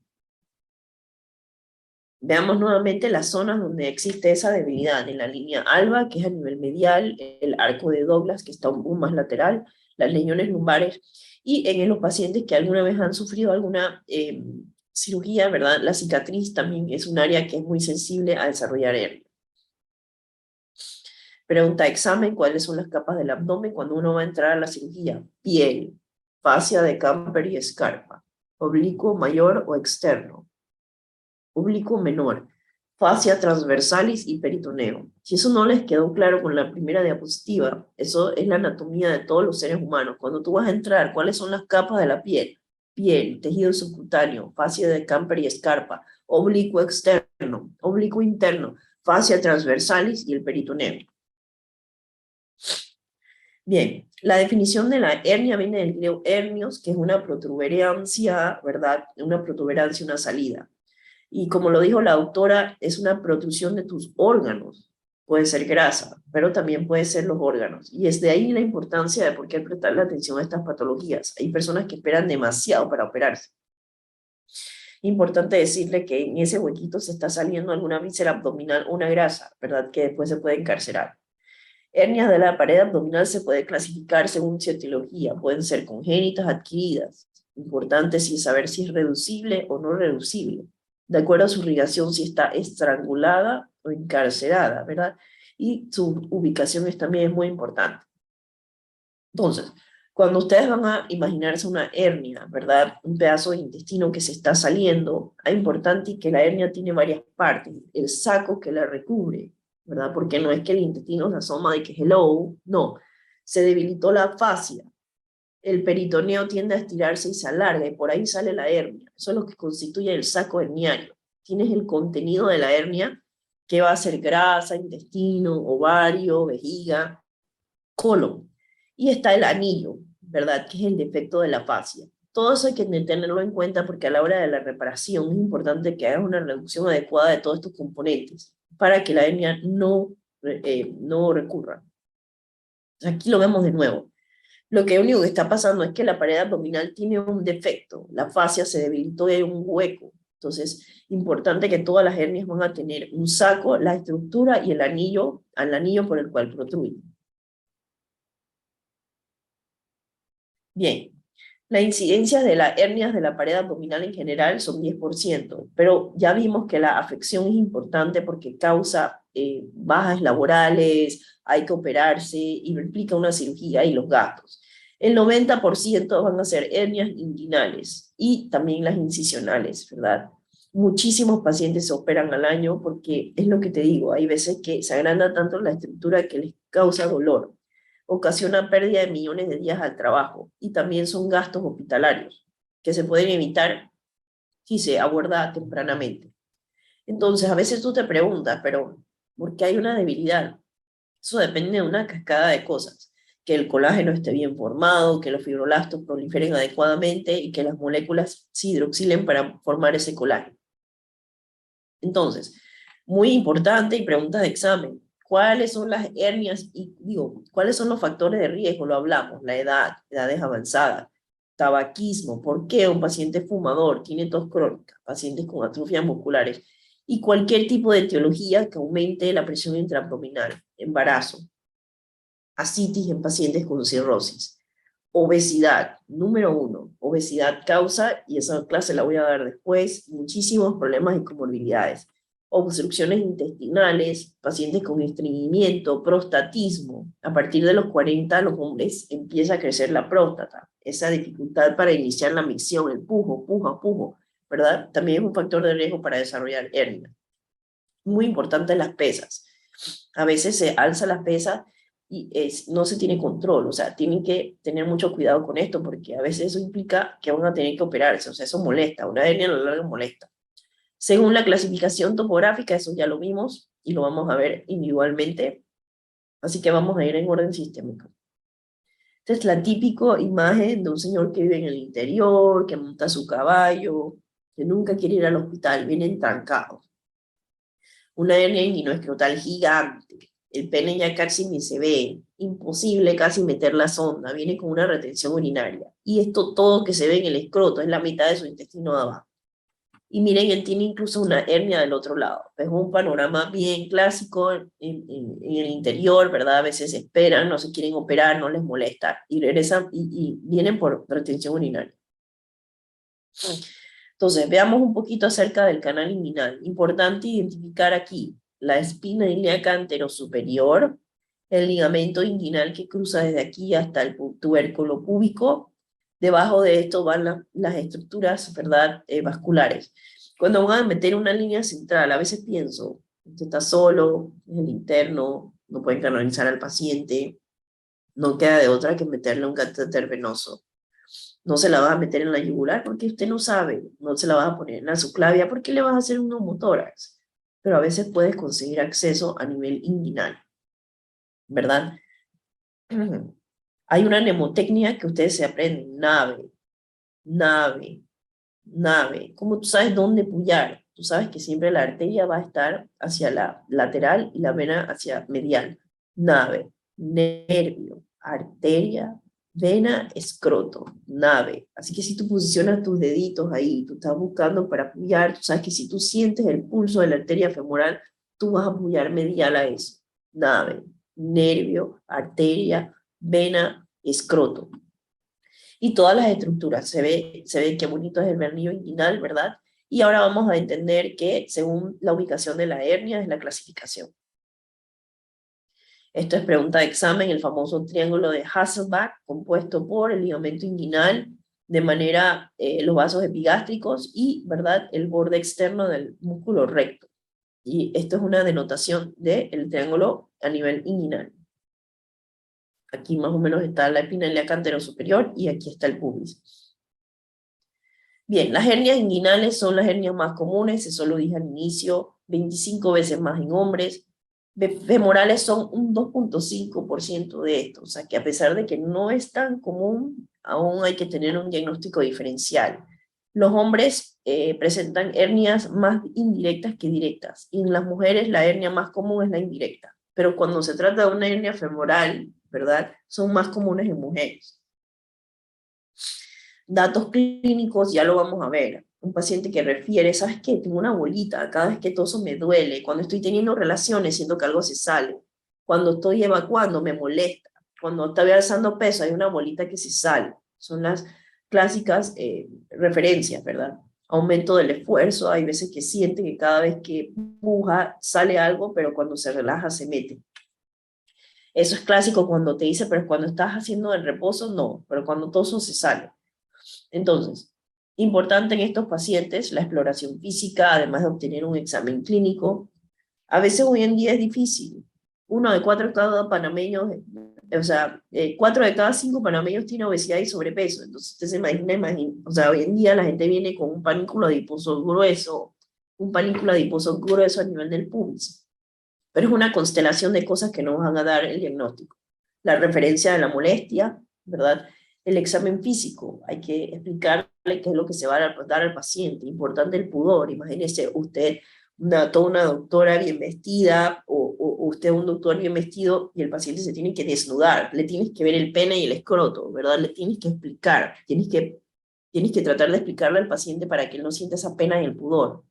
veamos nuevamente las zonas donde existe esa debilidad. En la línea alba, que es a nivel medial, el arco de Douglas, que está un poco más lateral, las lesiones lumbares, y en los pacientes que alguna vez han sufrido alguna cirugía, ¿verdad? La cicatriz también es un área que es muy sensible a desarrollar hernia. Pregunta examen, ¿cuáles son las capas del abdomen cuando uno va a entrar a la cirugía? Piel, fascia de Camper y escarpa, oblicuo mayor o externo, oblicuo menor, fascia transversalis y peritoneo. Si eso no les quedó claro con la primera diapositiva, eso es la anatomía de todos los seres humanos. Cuando tú vas a entrar, ¿cuáles son las capas de la piel? Piel, tejido subcutáneo, fascia de Camper y escarpa, oblicuo externo, oblicuo interno, fascia transversalis y el peritoneo. Bien, la definición de la hernia viene del griego hernios, que es una protuberancia, ¿verdad? Una protuberancia, una salida. Y como lo dijo la autora, es una protrusión de tus órganos. Puede ser grasa, pero también puede ser los órganos. Y es de ahí la importancia de por qué prestarle atención a estas patologías. Hay personas que esperan demasiado para operarse. Importante decirle que en ese huequito se está saliendo alguna víscera abdominal o una grasa, ¿verdad? Que después se puede encarcerar. Hernias de la pared abdominal se puede clasificar según su etiología, pueden ser congénitas, adquiridas. Importante sí es saber si es reducible o no reducible, de acuerdo a su irrigación, si está estrangulada o encarcerada, ¿verdad? Y su ubicación también es muy importante. Entonces, cuando ustedes van a imaginarse una hernia, ¿verdad? Un pedazo de intestino que se está saliendo, es importante que la hernia tiene varias partes, el saco que la recubre, ¿verdad? Porque no es que el intestino se asoma de que hello, no, se debilitó la fascia, el peritoneo tiende a estirarse y se alarga, y por ahí sale la hernia. Eso es lo que constituye el saco herniario. Tienes el contenido de la hernia, que va a ser grasa, intestino, ovario, vejiga, colon. Y está el anillo, ¿verdad? Que es el defecto de la fascia. Todo eso hay que tenerlo en cuenta porque a la hora de la reparación es importante que hagas una reducción adecuada de todos estos componentes para que la hernia no recurra. Aquí lo vemos de nuevo. Lo que único que está pasando es que la pared abdominal tiene un defecto, la fascia se debilitó y hay un hueco. Entonces, importante que todas las hernias van a tener un saco, la estructura y el anillo por el cual protruyen. Bien, la incidencia de las hernias de la pared abdominal en general son 10%, pero ya vimos que la afección es importante porque causa bajas laborales, hay que operarse y implica una cirugía y los gastos. El 90% van a ser hernias inguinales y también las incisionales, ¿verdad? Muchísimos pacientes se operan al año porque es lo que te digo, hay veces que se agranda tanto la estructura que les causa dolor, ocasiona pérdida de millones de días al trabajo y también son gastos hospitalarios que se pueden evitar si se aborda tempranamente. Entonces, a veces tú te preguntas, pero ¿por qué hay una debilidad? Eso depende de una cascada de cosas. Que el colágeno esté bien formado, que los fibroblastos proliferen adecuadamente y que las moléculas se hidroxilen para formar ese colágeno. Entonces, muy importante y preguntas de examen. ¿Cuáles son las hernias? Y digo, ¿cuáles son los factores de riesgo? Lo hablamos, la edad, edades avanzadas, tabaquismo, ¿por qué un paciente fumador tiene tos crónica? Pacientes con atrofias musculares y cualquier tipo de etiología que aumente la presión intraabdominal, embarazo, ascitis en pacientes con cirrosis. Obesidad, número 1, obesidad causa, y esa clase la voy a dar después, muchísimos problemas y comorbilidades. Obstrucciones intestinales, pacientes con estreñimiento, prostatismo. A partir de los 40, los hombres empieza a crecer la próstata. Esa dificultad para iniciar la micción, el pujo, ¿verdad? También es un factor de riesgo para desarrollar hernia. Muy importante las pesas. A veces se alza las pesas y no se tiene control, o sea, tienen que tener mucho cuidado con esto porque a veces eso implica que van a tener que operarse, o sea, eso molesta, una hernia a lo largo molesta. Según la clasificación topográfica, eso ya lo vimos y lo vamos a ver individualmente, así que vamos a ir en orden sistémico. Esta es la típica imagen de un señor que vive en el interior, que monta su caballo, que nunca quiere ir al hospital, viene trancado. Una hernia inguinoescrotal gigante, el pene ya casi ni se ve, imposible casi meter la sonda, viene con una retención urinaria. Y esto todo que se ve en el escroto es la mitad de su intestino de abajo. Y miren, él tiene incluso una hernia del otro lado. Es un panorama bien clásico en el interior, ¿verdad? A veces esperan, no se quieren operar, no les molesta, y regresan y vienen por retención urinaria. Entonces, veamos un poquito acerca del canal inguinal. Importante identificar aquí la espina ilíaca anterosuperior, el ligamento inguinal que cruza desde aquí hasta el tubérculo púbico. Debajo de esto van las estructuras, ¿verdad? Vasculares. Cuando van a meter una línea central, a veces pienso, usted está solo, es el interno, no pueden canalizar al paciente, no queda de otra que meterle un catéter venoso. No se la vas a meter en la yugular porque usted no sabe, no se la vas a poner en la subclavia porque le vas a hacer un neumotórax, pero a veces puedes conseguir acceso a nivel inguinal, ¿verdad? Hay una mnemotecnia que ustedes se aprenden, nave. ¿Cómo tú sabes dónde puyar? Tú sabes que siempre la arteria va a estar hacia la lateral y la vena hacia medial. Nave, nervio, arteria, vena, escroto, nave. Así que si tú posicionas tus deditos ahí, tú estás buscando para apoyar, tú sabes que si tú sientes el pulso de la arteria femoral, tú vas a apoyar medial a eso. Nave, nervio, arteria, vena, escroto. Y todas las estructuras, se ve qué bonito es el vernillo inguinal, ¿verdad? Y ahora vamos a entender que según la ubicación de la hernia es la clasificación. Esto es pregunta de examen, el famoso triángulo de Hasselbalch, compuesto por el ligamento inguinal, de manera los vasos epigástricos y, ¿verdad?, el borde externo del músculo recto. Y esto es una denotación del triángulo a nivel inguinal. Aquí más o menos está la espina ilíaca anterosuperior y aquí está el pubis. Bien, las hernias inguinales son las hernias más comunes, eso lo dije al inicio, 25 veces más en hombres. Femorales son un 2.5% de esto, o sea que a pesar de que no es tan común, aún hay que tener un diagnóstico diferencial. Los hombres presentan hernias más indirectas que directas, y en las mujeres la hernia más común es la indirecta, pero cuando se trata de una hernia femoral, ¿verdad?, son más comunes en mujeres. Datos clínicos, ya lo vamos a ver. Un paciente que refiere, ¿sabes qué? Tengo una bolita, cada vez que toso me duele, cuando estoy teniendo relaciones siento que algo se sale, cuando estoy evacuando me molesta, cuando estoy alzando peso hay una bolita que se sale. Son las clásicas referencias, ¿verdad? Aumento del esfuerzo, hay veces que siente que cada vez que empuja sale algo, pero cuando se relaja se mete. Eso es clásico cuando te dice, pero cuando estás haciendo el reposo, no, pero cuando toso se sale. Entonces, importante en estos pacientes la exploración física, además de obtener un examen clínico. A veces hoy en día es difícil. 1 de 4 de cada panameños, o sea, 4 de cada 5 panameños tiene obesidad y sobrepeso. Entonces, usted se imagina, o sea, hoy en día la gente viene con un panículo adiposo grueso, a nivel del pubis. Pero es una constelación de cosas que nos van a dar el diagnóstico. La referencia de la molestia, ¿verdad? El examen físico, hay que explicarle qué es lo que se va a dar al paciente. Importante el pudor, imagínese usted, toda una doctora bien vestida, o usted un doctor bien vestido, y el paciente se tiene que desnudar, le tienes que ver el pene y el escroto, ¿verdad? Le tienes que explicar, tienes que tratar de explicarle al paciente para que él no sienta esa pena y el pudor.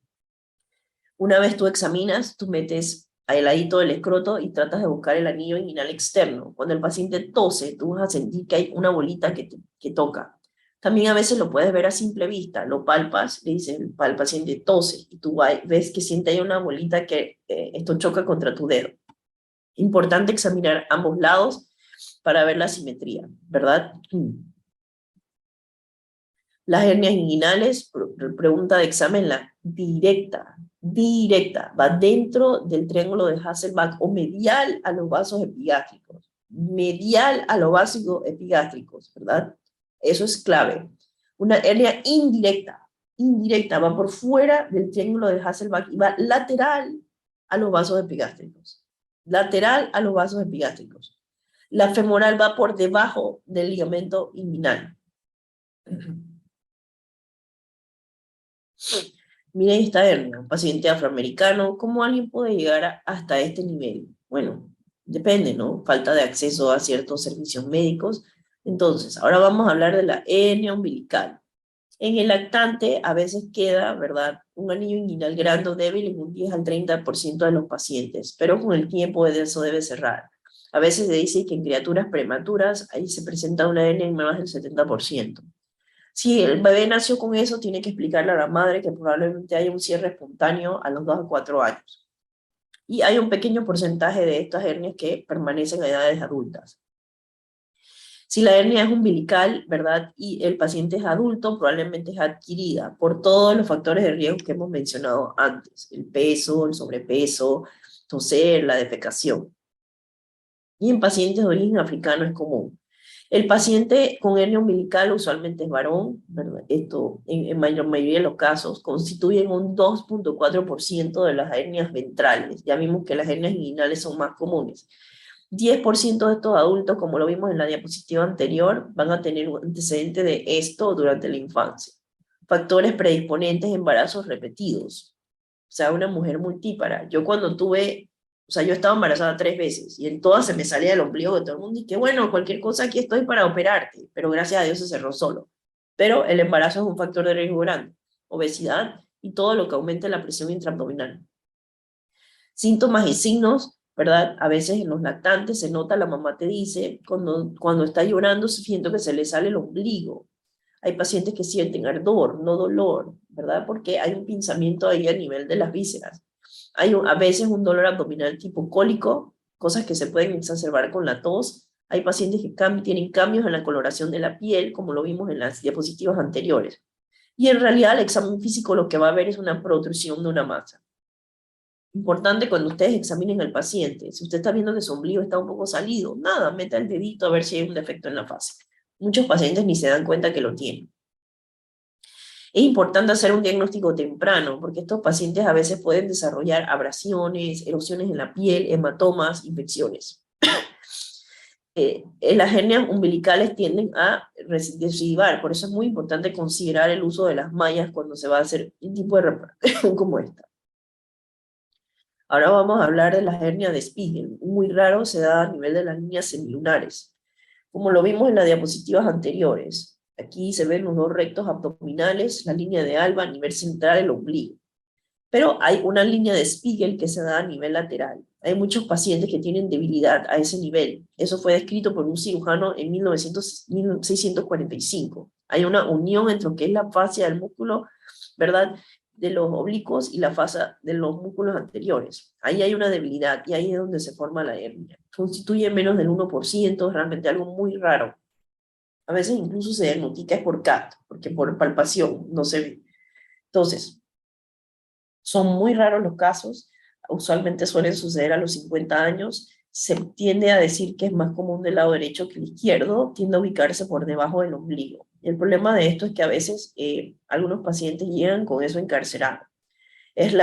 Una vez tú examinas, tú metes al ladito del escroto y tratas de buscar el anillo inguinal externo. Cuando el paciente tose, tú vas a sentir que hay una bolita que toca. También a veces lo puedes ver a simple vista, lo palpas, le dices al paciente tose, y tú ves que siente ahí una bolita que esto choca contra tu dedo. Importante examinar ambos lados para ver la simetría, ¿verdad? Las hernias inguinales, pregunta de examen, la directa, va dentro del triángulo de Hasselbalch o medial a los vasos epigástricos, ¿verdad? Eso es clave. Una hernia indirecta, va por fuera del triángulo de Hasselbalch y va lateral a los vasos epigástricos, La femoral va por debajo del ligamento inguinal. Miren esta hernia, un paciente afroamericano, ¿cómo alguien puede llegar hasta este nivel? Bueno, depende, ¿no? Falta de acceso a ciertos servicios médicos. Entonces, ahora vamos a hablar de la hernia umbilical. En el lactante a veces queda, ¿verdad?, un anillo inguinal grande o débil en un 10 al 30% de los pacientes, pero con el tiempo eso debe cerrar. A veces se dice que en criaturas prematuras ahí se presenta una hernia en más del 70%. Si el bebé nació con eso, tiene que explicarle a la madre que probablemente haya un cierre espontáneo a los 2 a 4 años. Y hay un pequeño porcentaje de estas hernias que permanecen a edades adultas. Si la hernia es umbilical, ¿verdad?, y el paciente es adulto, probablemente es adquirida por todos los factores de riesgo que hemos mencionado antes: el peso, el sobrepeso, toser, la defecación. Y en pacientes de origen africano es común. El paciente con hernia umbilical usualmente es varón, ¿verdad? Esto en mayoría de los casos constituyen un 2.4% de las hernias ventrales. Ya vimos que las hernias inguinales son más comunes. 10% de estos adultos, como lo vimos en la diapositiva anterior, van a tener un antecedente de esto durante la infancia. Factores predisponentes: embarazos repetidos. O sea, una mujer multípara. Yo cuando tuve, O sea, yo he estado embarazada 3 veces y en todas se me salía el ombligo de todo el mundo y que bueno, cualquier cosa aquí estoy para operarte, pero gracias a Dios se cerró solo. Pero el embarazo es un factor de riesgo grande, obesidad y todo lo que aumente la presión intraabdominal. Síntomas y signos, ¿verdad? A veces en los lactantes se nota, la mamá te dice, cuando está llorando, siento que se le sale el ombligo. Hay pacientes que sienten ardor, no dolor, ¿verdad? Porque hay un pinzamiento ahí a nivel de las vísceras. Hay a veces un dolor abdominal tipo cólico, cosas que se pueden exacerbar con la tos. Hay pacientes que tienen cambios en la coloración de la piel, como lo vimos en las diapositivas anteriores. Y en realidad el examen físico lo que va a ver es una protrusión de una masa. Importante cuando ustedes examinen al paciente, si usted está viendo que su ombligo está un poco salido, nada, meta el dedito a ver si hay un defecto en la fase. Muchos pacientes ni se dan cuenta que lo tienen. Es importante hacer un diagnóstico temprano, porque estos pacientes a veces pueden desarrollar abrasiones, erosiones en la piel, hematomas, infecciones. Las hernias umbilicales tienden a recidivar, por eso es muy importante considerar el uso de las mallas cuando se va a hacer un tipo de reparación como esta. Ahora vamos a hablar de las hernias de Spiegel. Muy raro, se da a nivel de las líneas semilunares. Como lo vimos en las diapositivas anteriores, aquí se ven los dos rectos abdominales, la línea de Alba a nivel central, el ombligo. Pero hay una línea de Spiegel que se da a nivel lateral. Hay muchos pacientes que tienen debilidad a ese nivel. Eso fue descrito por un cirujano en 1645. Hay una unión entre lo que es la fascia del músculo, ¿verdad?, de los oblicuos y la fascia de los músculos anteriores. Ahí hay una debilidad y ahí es donde se forma la hernia. Constituye menos del 1%, es realmente algo muy raro. A veces incluso se diagnostica es por CAT, porque por palpación no se ve. Entonces, son muy raros los casos, usualmente suelen suceder a los 50 años, se tiende a decir que es más común del lado derecho que el izquierdo, tiende a ubicarse por debajo del ombligo. El problema de esto es que a veces algunos pacientes llegan con eso encarcerado. Esta es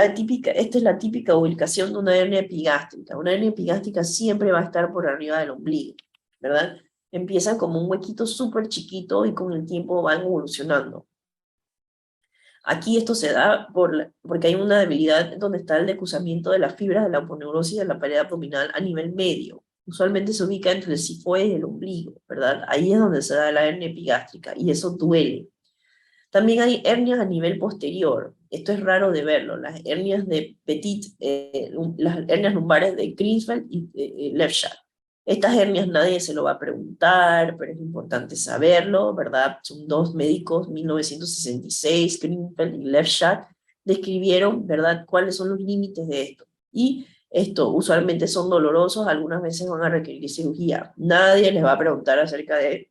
la típica ubicación de una hernia epigástrica. Una hernia epigástrica siempre va a estar por arriba del ombligo, ¿verdad? Empieza como un huequito súper chiquito y con el tiempo van evolucionando. Aquí esto se da porque hay una debilidad donde está el decusamiento de las fibras de la aponeurosis de la pared abdominal a nivel medio. Usualmente se ubica entre el sifoide y el ombligo, ¿verdad? Ahí es donde se da la hernia epigástrica y eso duele. También hay hernias a nivel posterior. Esto es raro de verlo. Las hernias de Petit, las hernias lumbares de Creutzfeldt y Lefschat. Estas hernias nadie se lo va a preguntar, pero es importante saberlo, ¿verdad? Son dos médicos, 1966, Creutzfeldt y Lefschat, describieron, ¿verdad?, cuáles son los límites de esto. Y esto usualmente son dolorosos, algunas veces van a requerir cirugía. Nadie les va a preguntar acerca de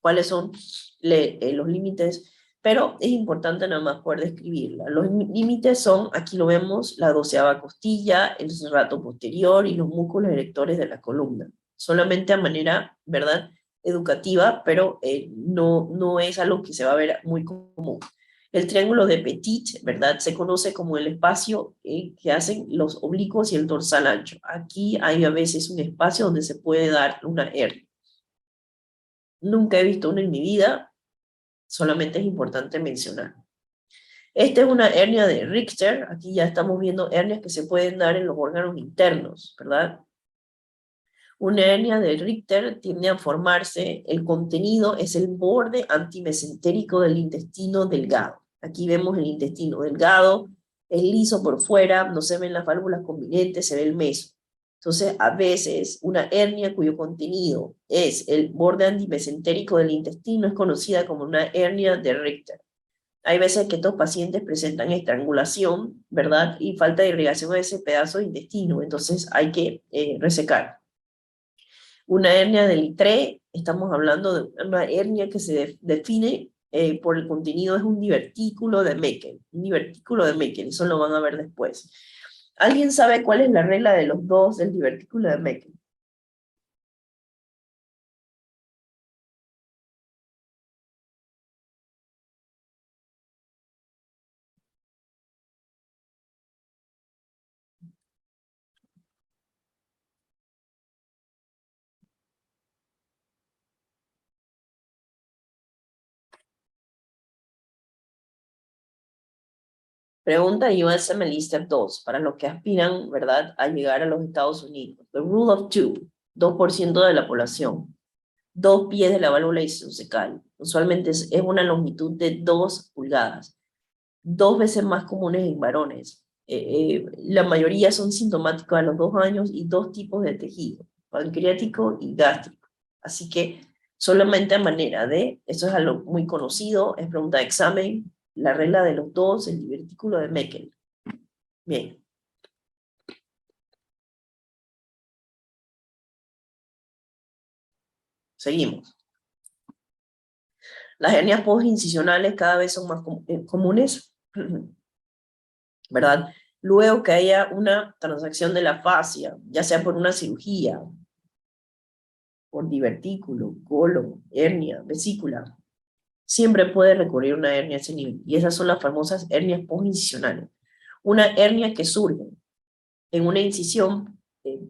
cuáles son los límites, pero es importante nada más poder describirla. Los límites son, aquí lo vemos, la 12ª costilla, el serrato posterior y los músculos erectores de la columna. Solamente a manera, ¿verdad?, educativa, pero no es algo que se va a ver muy común. El triángulo de Petit, ¿verdad?, se conoce como el espacio que hacen los oblicuos y el dorsal ancho. Aquí hay a veces un espacio donde se puede dar una hernia. Nunca he visto una en mi vida, solamente es importante mencionar. Esta es una hernia de Richter, aquí ya estamos viendo hernias que se pueden dar en los órganos internos, ¿verdad? Una hernia de Richter tiende a formarse, el contenido es el borde antimesentérico del intestino delgado. Aquí vemos el intestino delgado, es liso por fuera, no se ven las válvulas convinentes, se ve el meso. Entonces, a veces, una hernia cuyo contenido es el borde antimesentérico del intestino es conocida como una hernia de Richter. Hay veces que estos pacientes presentan estrangulación, ¿verdad?, y falta de irrigación de ese pedazo de intestino, entonces hay que resecar. Una hernia del ITRE, estamos hablando de una hernia que se define por el contenido, es un divertículo de Meckel, eso lo van a ver después. ¿Alguien sabe cuál es la regla de los dos del divertículo de Meckel? Pregunta USMLE Step 2, para los que aspiran, ¿verdad?, a llegar a los Estados Unidos. The rule of two, 2% de la población. 2 pies de la válvula isocecal. Usualmente es una longitud de 2 pulgadas. 2 veces más comunes en varones. La mayoría son sintomáticos a los 2 años y 2 tipos de tejido, pancreático y gástrico. Así que solamente a manera de, eso es algo muy conocido, es pregunta de examen, la regla de los 2, el divertículo de Meckel. Bien. Seguimos. Las hernias postincisionales cada vez son más comunes, ¿verdad? Luego que haya una transacción de la fascia, ya sea por una cirugía, por divertículo, colon, hernia, vesícula, siempre puede recurrir a una hernia a ese nivel. Y esas son las famosas hernias postincisionales. Una hernia que surge en una incisión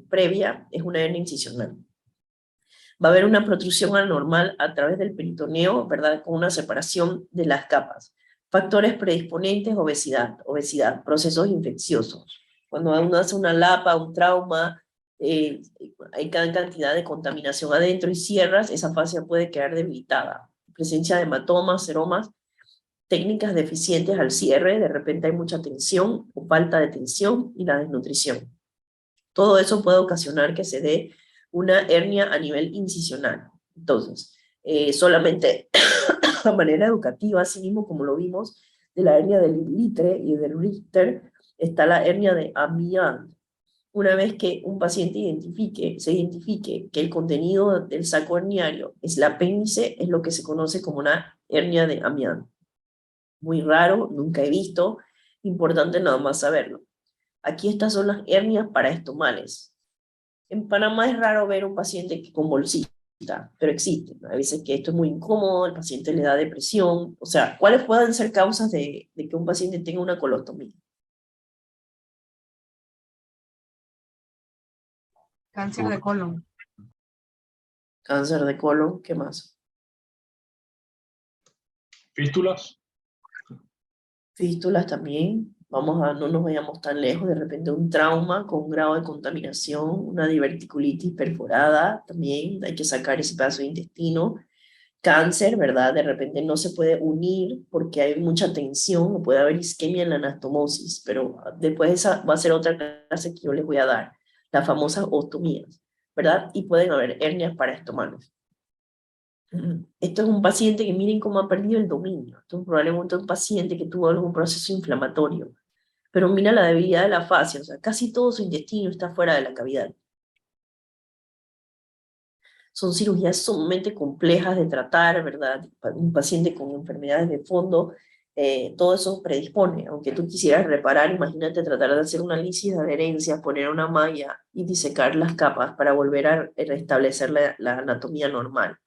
previa es una hernia incisional. Va a haber una protrusión anormal a través del peritoneo, ¿verdad?, con una separación de las capas. Factores predisponentes, obesidad, procesos infecciosos. Cuando uno hace una lapa, un trauma, hay gran cantidad de contaminación adentro y cierras, esa fascia puede quedar debilitada. Presencia de hematomas, seromas, técnicas deficientes al cierre, de repente hay mucha tensión o falta de tensión y la desnutrición. Todo eso puede ocasionar que se dé una hernia a nivel incisional. Entonces, solamente de manera educativa, así mismo como lo vimos, de la hernia del Litre y del Richter, está la hernia de Amiens. Una vez que un paciente se identifique que el contenido del saco herniario es el apéndice, es lo que se conoce como una hernia de Amiens. Muy raro, nunca he visto, importante nada más saberlo. Aquí estas son las hernias paraestomales. En Panamá es raro ver un paciente con bolsita, pero existen. A veces que esto es muy incómodo, el paciente le da depresión. O sea, ¿cuáles pueden ser causas de que un paciente tenga una colostomía? Cáncer de colon. Cáncer de colon, ¿qué más? Fístulas. Fístulas también. No nos vayamos tan lejos, de repente un trauma con un grado de contaminación, una diverticulitis perforada, también hay que sacar ese pedazo de intestino. Cáncer, ¿verdad? De repente no se puede unir porque hay mucha tensión, o puede haber isquemia en la anastomosis, pero después esa va a ser otra clase que yo les voy a dar, las famosas ostomías, ¿verdad? Y pueden haber hernias paraestomales. Esto es un paciente que miren cómo ha perdido el dominio. Esto es probablemente un paciente que tuvo algún proceso inflamatorio. Pero mira la debilidad de la fascia, o sea, casi todo su intestino está fuera de la cavidad. Son cirugías sumamente complejas de tratar, ¿verdad? Un paciente con enfermedades de fondo, todo eso predispone. Aunque tú quisieras reparar, imagínate tratar de hacer una lisis de adherencia, poner una malla y disecar las capas para volver a restablecer la anatomía normal.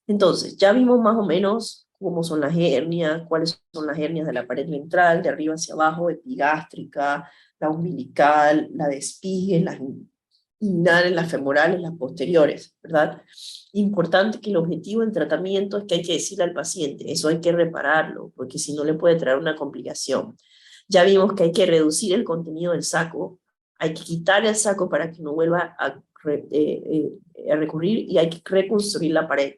Entonces, ya vimos más o menos cómo son las hernias, cuáles son las hernias de la pared ventral, de arriba hacia abajo, epigástrica, la umbilical, la de Spiegel, las inguinales, las femorales, las posteriores, ¿verdad? Importante que el objetivo del tratamiento es que hay que decirle al paciente, eso hay que repararlo, porque si no le puede traer una complicación. Ya vimos que hay que reducir el contenido del saco, hay que quitar el saco para que no vuelva a recurrir y hay que reconstruir la pared.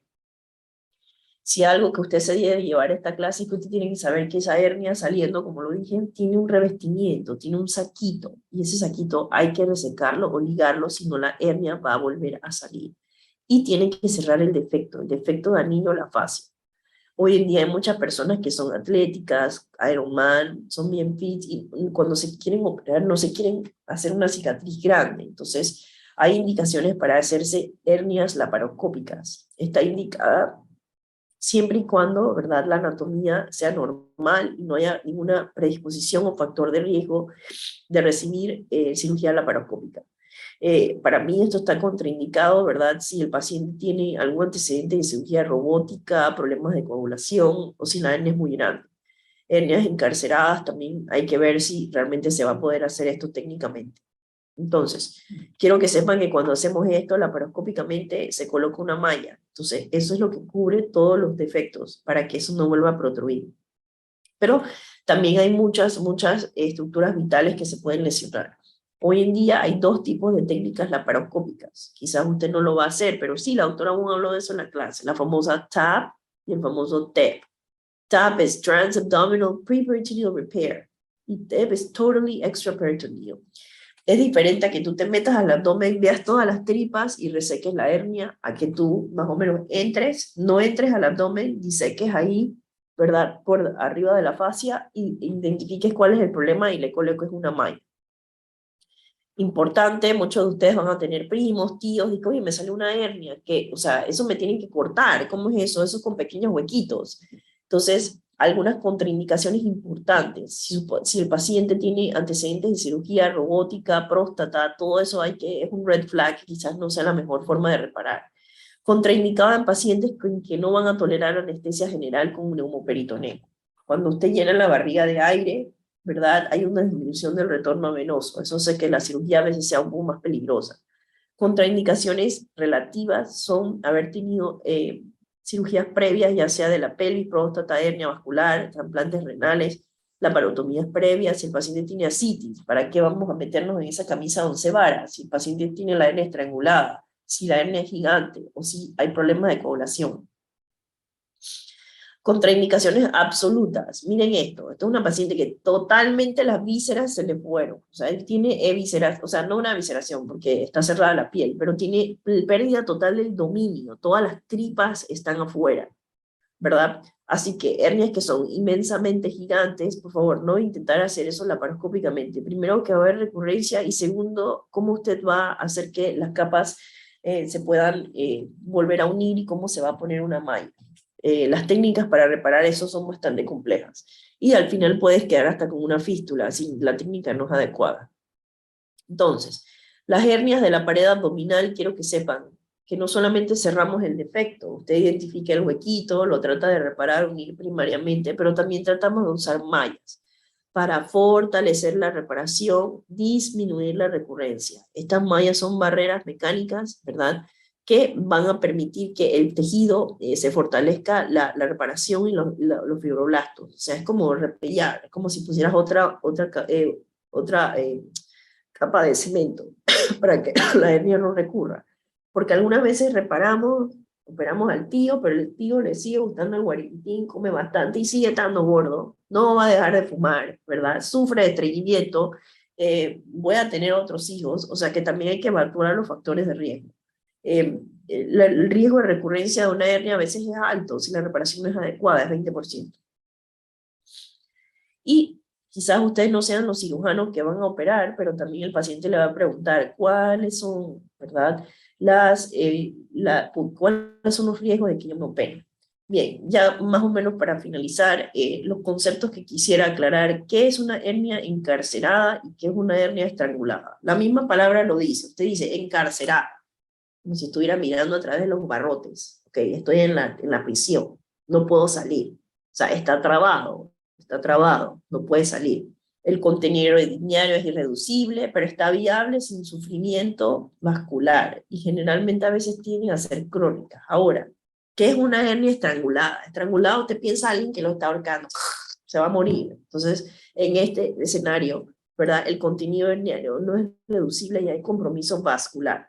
Si algo que usted se debe llevar a esta clase es que usted tiene que saber que esa hernia saliendo, como lo dije, tiene un revestimiento, tiene un saquito, y ese saquito hay que resecarlo o ligarlo, si no la hernia va a volver a salir. Y tiene que cerrar el defecto de anillo a la fascia. Hoy en día hay muchas personas que son atléticas, Ironman, son bien fit, y cuando se quieren operar no se quieren hacer una cicatriz grande. Entonces, hay indicaciones para hacerse hernias laparoscópicas. Está indicada siempre y cuando, ¿verdad?, la anatomía sea normal y no haya ninguna predisposición o factor de riesgo de recibir cirugía laparoscópica. Para mí esto está contraindicado, ¿verdad?, si el paciente tiene algún antecedente de cirugía robótica, problemas de coagulación o si la hernia es muy grande. Hernias encarceradas también hay que ver si realmente se va a poder hacer esto técnicamente. Entonces, quiero que sepan que cuando hacemos esto, laparoscópicamente se coloca una malla. Entonces, eso es lo que cubre todos los defectos para que eso no vuelva a protruir. Pero también hay muchas estructuras vitales que se pueden lesionar. Hoy en día hay dos tipos de técnicas laparoscópicas. Quizás usted no lo va a hacer, pero sí, la doctora aún habló de eso en la clase. La famosa TAP y el famoso TEP. TAP es Transabdominal Preperitoneal Repair y TEP es Totally Extraperitoneal. Es diferente a que tú te metas al abdomen, veas todas las tripas y reseques la hernia, a que tú más o menos no entres al abdomen, diseques ahí, ¿verdad? Por arriba de la fascia y identifiques cuál es el problema y le coloques una malla. Importante, muchos de ustedes van a tener primos, tíos, y oye, me sale una hernia, que, o sea, eso me tienen que cortar, ¿cómo es eso? Eso con pequeños huequitos. Entonces, algunas contraindicaciones importantes, si el paciente tiene antecedentes de cirugía robótica, próstata, todo eso es un red flag, que quizás no sea la mejor forma de reparar. Contraindicada en pacientes que no van a tolerar anestesia general con neumoperitoneo. Cuando usted llena la barriga de aire, ¿verdad? Hay una disminución del retorno venoso. Eso hace que la cirugía a veces sea un poco más peligrosa. Contraindicaciones relativas son haber tenido cirugías previas, ya sea de la pelvis, próstata, hernia vascular, trasplantes renales, laparotomías previas, si el paciente tiene ascitis, ¿para qué vamos a meternos en esa camisa de 11 varas? Si el paciente tiene la hernia estrangulada, si la hernia es gigante, o si hay problemas de coagulación. Contraindicaciones absolutas. Miren esto es una paciente que totalmente las vísceras se le fueron. O sea, él tiene evisceras, o sea, no una evisceración porque está cerrada la piel, pero tiene pérdida total del dominio. Todas las tripas están afuera, ¿verdad? Así que hernias que son inmensamente gigantes, por favor, no intentar hacer eso laparoscópicamente. Primero, que va a haber recurrencia, y segundo, cómo usted va a hacer que las capas se puedan volver a unir y cómo se va a poner una malla. Las técnicas para reparar eso son bastante complejas. Y al final puedes quedar hasta con una fístula si la técnica no es adecuada. Entonces, las hernias de la pared abdominal, quiero que sepan que no solamente cerramos el defecto, usted identifica el huequito, lo trata de reparar, unir primariamente, pero también tratamos de usar mallas para fortalecer la reparación, disminuir la recurrencia. Estas mallas son barreras mecánicas, ¿verdad?, que van a permitir que el tejido se fortalezca, la reparación y los fibroblastos. O sea, es como repellar, es como si pusieras otra capa de cemento para que la hernia no recurra. Porque algunas veces operamos al tío, pero el tío le sigue gustando el guaripitín, come bastante y sigue estando gordo, no va a dejar de fumar, ¿verdad? Sufre de estreñimiento, voy a tener otros hijos, o sea que también hay que evaluar los factores de riesgo. El riesgo de recurrencia de una hernia a veces es alto si la reparación no es adecuada, es 20%. Y quizás ustedes no sean los cirujanos que van a operar, pero también el paciente le va a preguntar cuáles son, ¿verdad?, cuáles son los riesgos de que yo me opere. Bien, ya más o menos para finalizar, los conceptos que quisiera aclarar: ¿qué es una hernia encarcerada y qué es una hernia estrangulada? La misma palabra lo dice, usted dice encarcerada, como si estuviera mirando a través de los barrotes. Ok, estoy en la prisión, no puedo salir. O sea, está trabado, no puede salir. El contenido diario es irreducible, pero está viable sin sufrimiento vascular, y generalmente a veces tienden a ser crónicas. Ahora, ¿qué es una hernia estrangulada? Estrangulado, te piensa alguien que lo está ahorcando, se va a morir. Entonces, en este escenario, ¿verdad?, el contenido herniario no es reducible y hay compromiso vascular.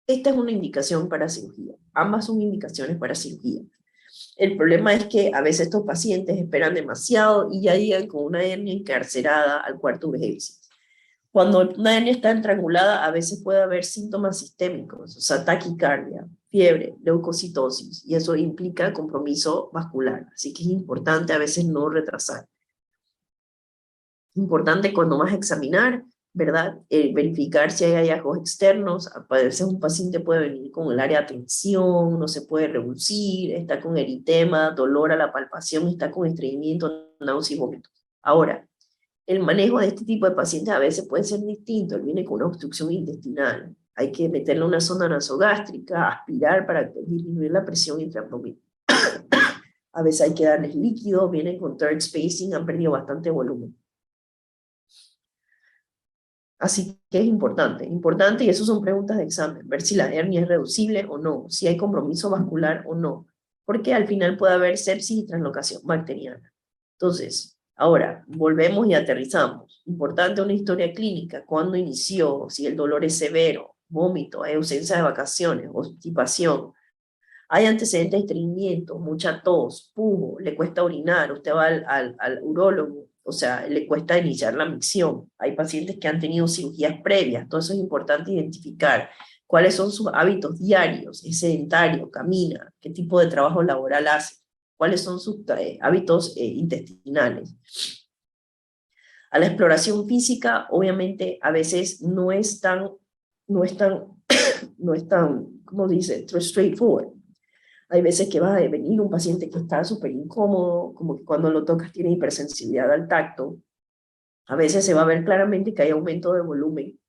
Esta es una indicación para cirugía. Ambas son indicaciones para cirugía. El problema es que a veces estos pacientes esperan demasiado y ya llegan con una hernia encarcerada al cuarto de urgencias. Cuando una hernia está estrangulada, a veces puede haber síntomas sistémicos, o sea, taquicardia, fiebre, leucocitosis, y eso implica compromiso vascular. Así que es importante a veces no retrasar. Importante cuando vas a examinar, ¿verdad?, verificar si hay hallazgos externos. A veces un paciente puede venir con el área de tensión, no se puede reducir, está con eritema, dolor a la palpación, está con estreñimiento, náuseas y vómitos. Ahora, el manejo de este tipo de pacientes a veces puede ser distinto. Él viene con una obstrucción intestinal, hay que meterle una sonda nasogástrica, aspirar para disminuir la presión intraabdominal. A veces hay que darles líquido, vienen con third spacing, han perdido bastante volumen. Así que es importante, y eso son preguntas de examen, ver si la hernia es reducible o no, si hay compromiso vascular o no, porque al final puede haber sepsis y translocación bacteriana. Entonces, ahora, volvemos y aterrizamos. Importante una historia clínica, cuándo inició, si el dolor es severo, vómito, hay ausencia de vacaciones, constipación, hay antecedentes de estreñimiento, mucha tos, pujo, le cuesta orinar, usted va al urólogo, o sea, le cuesta iniciar la micción. Hay pacientes que han tenido cirugías previas, entonces es importante identificar cuáles son sus hábitos diarios, es sedentario, camina, qué tipo de trabajo laboral hace, cuáles son sus hábitos intestinales. A la exploración física, obviamente, a veces no es tan, ¿cómo dice? Straightforward. Hay veces que va a venir un paciente que está súper incómodo, como que cuando lo tocas tiene hipersensibilidad al tacto. A veces se va a ver claramente que hay aumento de volumen,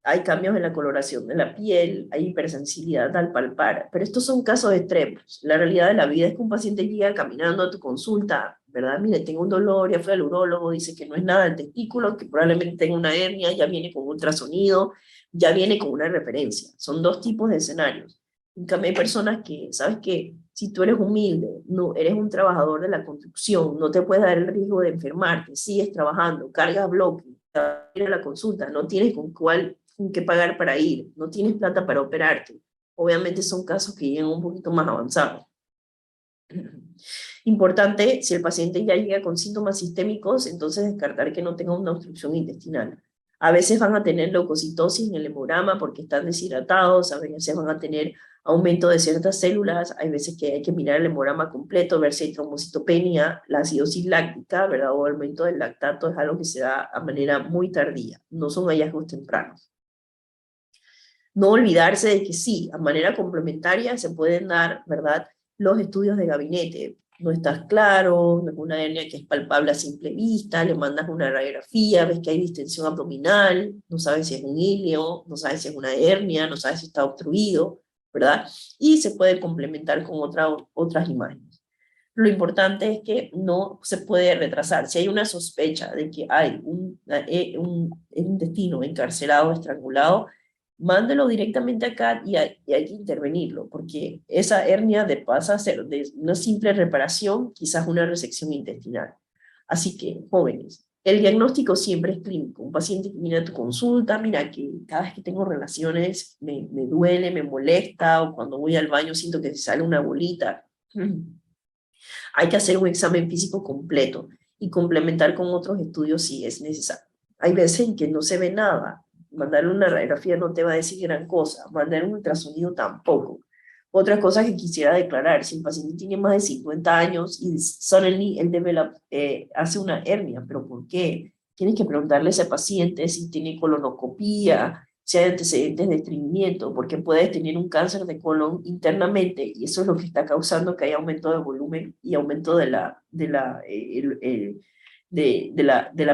hay cambios en la coloración de la piel, hay hipersensibilidad al palpar, pero estos son casos extremos. La realidad de la vida es que un paciente llega caminando a tu consulta, ¿verdad? Mire, tengo un dolor, ya fui al urólogo, dice que no es nada del testículo, que probablemente tenga una hernia, ya viene con ultrasonido, ya viene con una referencia. Son dos tipos de escenarios. En cambio, hay personas que, ¿sabes qué? Si tú eres humilde, no eres un trabajador de la construcción, no te puedes dar el riesgo de enfermarte, sigues trabajando, cargas bloques, ir a la consulta, no tienes con qué pagar para ir, no tienes plata para operarte. Obviamente son casos que llegan un poquito más avanzados. Importante, si el paciente ya llega con síntomas sistémicos, entonces descartar que no tenga una obstrucción intestinal. A veces van a tener leucocitosis en el hemograma porque están deshidratados, a veces van a tener aumento de ciertas células, hay veces que hay que mirar el hemograma completo, ver si hay trombocitopenia, la acidosis láctica, ¿verdad? O aumento del lactato es algo que se da a manera muy tardía, no son hallazgos tempranos. No olvidarse de que sí, a manera complementaria se pueden dar, ¿verdad?, los estudios de gabinete. No estás claro, no es una hernia que es palpable a simple vista, le mandas una radiografía, ves que hay distensión abdominal, no sabes si es un ilio, no sabes si es una hernia, no sabes si está obstruido, ¿verdad? Y se puede complementar con otras imágenes. Lo importante es que no se puede retrasar. Si hay una sospecha de que hay un intestino encarcelado, estrangulado, mándelo directamente acá y hay que intervenirlo, porque esa hernia pasa a ser de una simple reparación, quizás una resección intestinal. Así que, jóvenes, el diagnóstico siempre es clínico. Un paciente que viene a tu consulta, mira que cada vez que tengo relaciones me duele, me molesta, o cuando voy al baño siento que se sale una bolita. Hay que hacer un examen físico completo y complementar con otros estudios si es necesario. Hay veces en que no se ve nada. Mandarle una radiografía no te va a decir gran cosa, mandar un ultrasonido tampoco. Otra cosa que quisiera declarar, si el paciente tiene más de 50 años y suddenly él hace una hernia, ¿pero por qué? Tienes que preguntarle a ese paciente si tiene colonoscopía, si hay antecedentes de estreñimiento, porque puedes tener un cáncer de colon internamente y eso es lo que está causando que haya aumento de volumen y aumento de la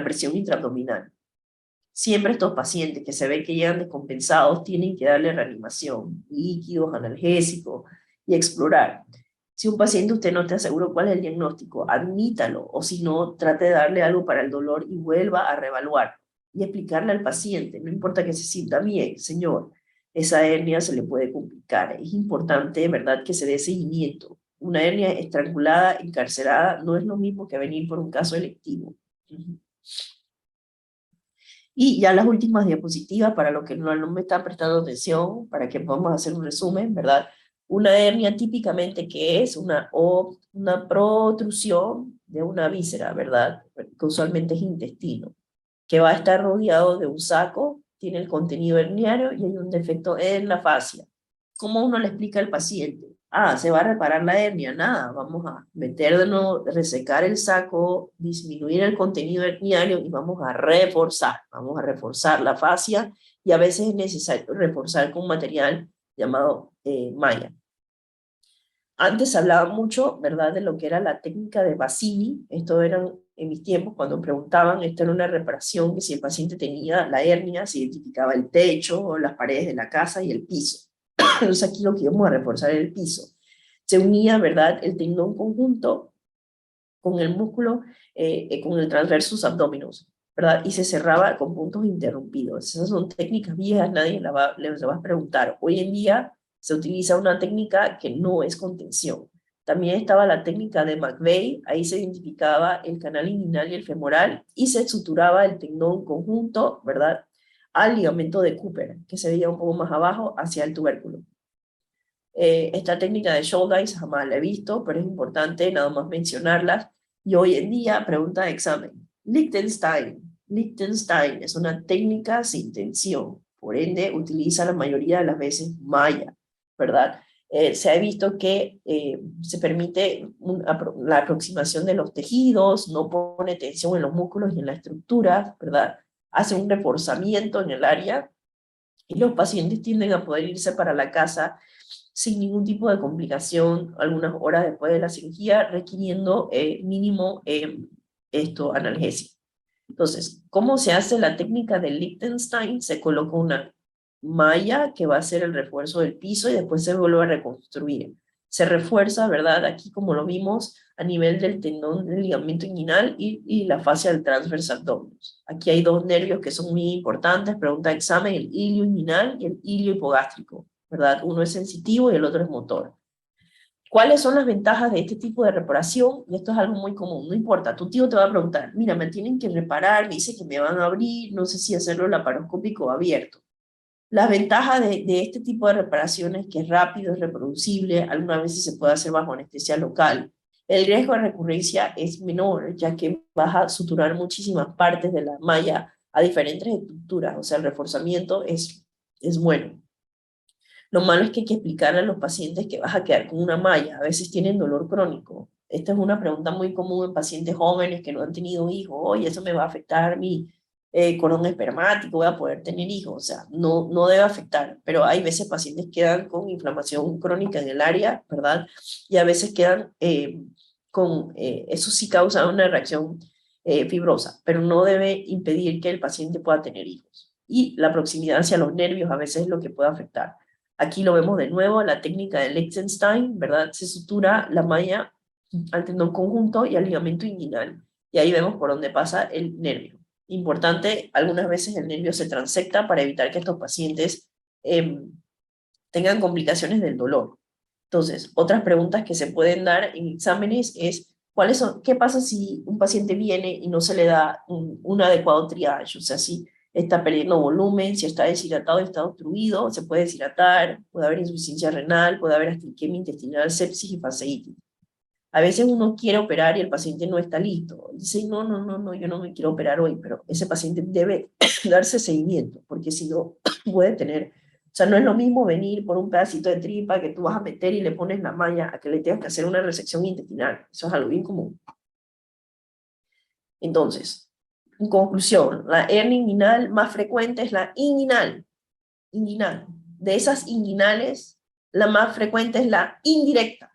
presión intraabdominal. Siempre estos pacientes que se ve que llegan descompensados tienen que darle reanimación, líquidos, analgésicos y explorar. Si un paciente usted no está seguro cuál es el diagnóstico, admítalo, o si no, trate de darle algo para el dolor y vuelva a reevaluar y explicarle al paciente, no importa que se sienta bien, señor, esa hernia se le puede complicar. Es importante, ¿verdad?, que se dé seguimiento. Una hernia estrangulada, encarcelada, no es lo mismo que venir por un caso electivo. Y ya las últimas diapositivas, para los que no me están prestando atención, para que podamos hacer un resumen, ¿verdad? Una hernia típicamente que es una protrusión de una víscera, ¿verdad? Que usualmente es intestino, que va a estar rodeado de un saco, tiene el contenido herniario y hay un defecto en la fascia. ¿Cómo uno le explica al paciente? Se va a reparar la hernia, nada, vamos a meter de nuevo, resecar el saco, disminuir el contenido herniario y vamos a reforzar la fascia y a veces es necesario reforzar con material llamado malla. Antes hablaba mucho, ¿verdad?, de lo que era la técnica de Bassini. Esto eran, en mis tiempos, cuando preguntaban, esto era una reparación que si el paciente tenía la hernia, se identificaba el techo, las paredes de la casa y el piso. Entonces aquí lo que íbamos a reforzar era el piso. Se unía, ¿verdad?, el tendón conjunto con el músculo, con el transversus abdominos, ¿verdad? Y se cerraba con puntos interrumpidos. Esas son técnicas viejas, nadie les va a preguntar. Hoy en día se utiliza una técnica que no es contención. También estaba la técnica de McVeigh, ahí se identificaba el canal inguinal y el femoral, y se suturaba el tendón conjunto, ¿verdad?, al ligamento de Cooper, que se veía un poco más abajo hacia el tubérculo. Esta técnica de Shouldice jamás la he visto, pero es importante nada más mencionarlas. Y hoy en día, pregunta de examen, Liechtenstein es una técnica sin tensión, por ende utiliza la mayoría de las veces malla, ¿verdad? Se ha visto que se permite la aproximación de los tejidos, no pone tensión en los músculos y en la estructura, ¿verdad? Hace un reforzamiento en el área y los pacientes tienden a poder irse para la casa sin ningún tipo de complicación algunas horas después de la cirugía, requiriendo mínimo analgesia. Entonces, ¿cómo se hace la técnica de Liechtenstein? Se coloca una malla que va a ser el refuerzo del piso y después se vuelve a reconstruir. Se refuerza, ¿verdad? Aquí como lo vimos, a nivel del tendón del ligamento inguinal y la fascia del transverse abdominis. Aquí hay dos nervios que son muy importantes, pregunta de examen, el ilio inguinal y el ilio hipogástrico, ¿verdad? Uno es sensitivo y el otro es motor. ¿Cuáles son las ventajas de este tipo de reparación? Y esto es algo muy común, no importa, tu tío te va a preguntar, mira, me tienen que reparar, me dice que me van a abrir, no sé si hacerlo laparoscópico o abierto. Las ventajas de este tipo de reparaciones es que es rápido, es reproducible, algunas veces se puede hacer bajo anestesia local. El riesgo de recurrencia es menor, ya que vas a suturar muchísimas partes de la malla a diferentes estructuras, o sea, el reforzamiento es bueno. Lo malo es que hay que explicarle a los pacientes que vas a quedar con una malla, a veces tienen dolor crónico. Esta es una pregunta muy común en pacientes jóvenes que no han tenido hijos, oye, eso me va a afectar mi cordón espermático, voy a poder tener hijos, o sea, no debe afectar, pero hay veces pacientes que quedan con inflamación crónica en el área, ¿verdad? Y a veces quedan eso sí causa una reacción fibrosa, pero no debe impedir que el paciente pueda tener hijos. Y la proximidad hacia los nervios a veces es lo que puede afectar. Aquí lo vemos de nuevo, la técnica de Liechtenstein, ¿verdad? Se sutura la malla al tendón conjunto y al ligamento inguinal. Y ahí vemos por dónde pasa el nervio. Importante, algunas veces el nervio se transecta para evitar que estos pacientes tengan complicaciones del dolor. Entonces, otras preguntas que se pueden dar en exámenes es, ¿qué pasa si un paciente viene y no se le da un adecuado triage? O sea, si está perdiendo volumen, si está deshidratado, está obstruido, se puede deshidratar, puede haber insuficiencia renal, puede haber hasta isquemia intestinal, sepsis y fasciitis. A veces uno quiere operar y el paciente no está listo. Dice, no, yo no me quiero operar hoy, pero ese paciente debe darse seguimiento, porque si no puede tener, o sea, no es lo mismo venir por un pedacito de tripa que tú vas a meter y le pones la malla a que le tengas que hacer una resección intestinal. Eso es algo bien común. Entonces, en conclusión, la hernia inguinal más frecuente es la inguinal. De esas inguinales, la más frecuente es la indirecta.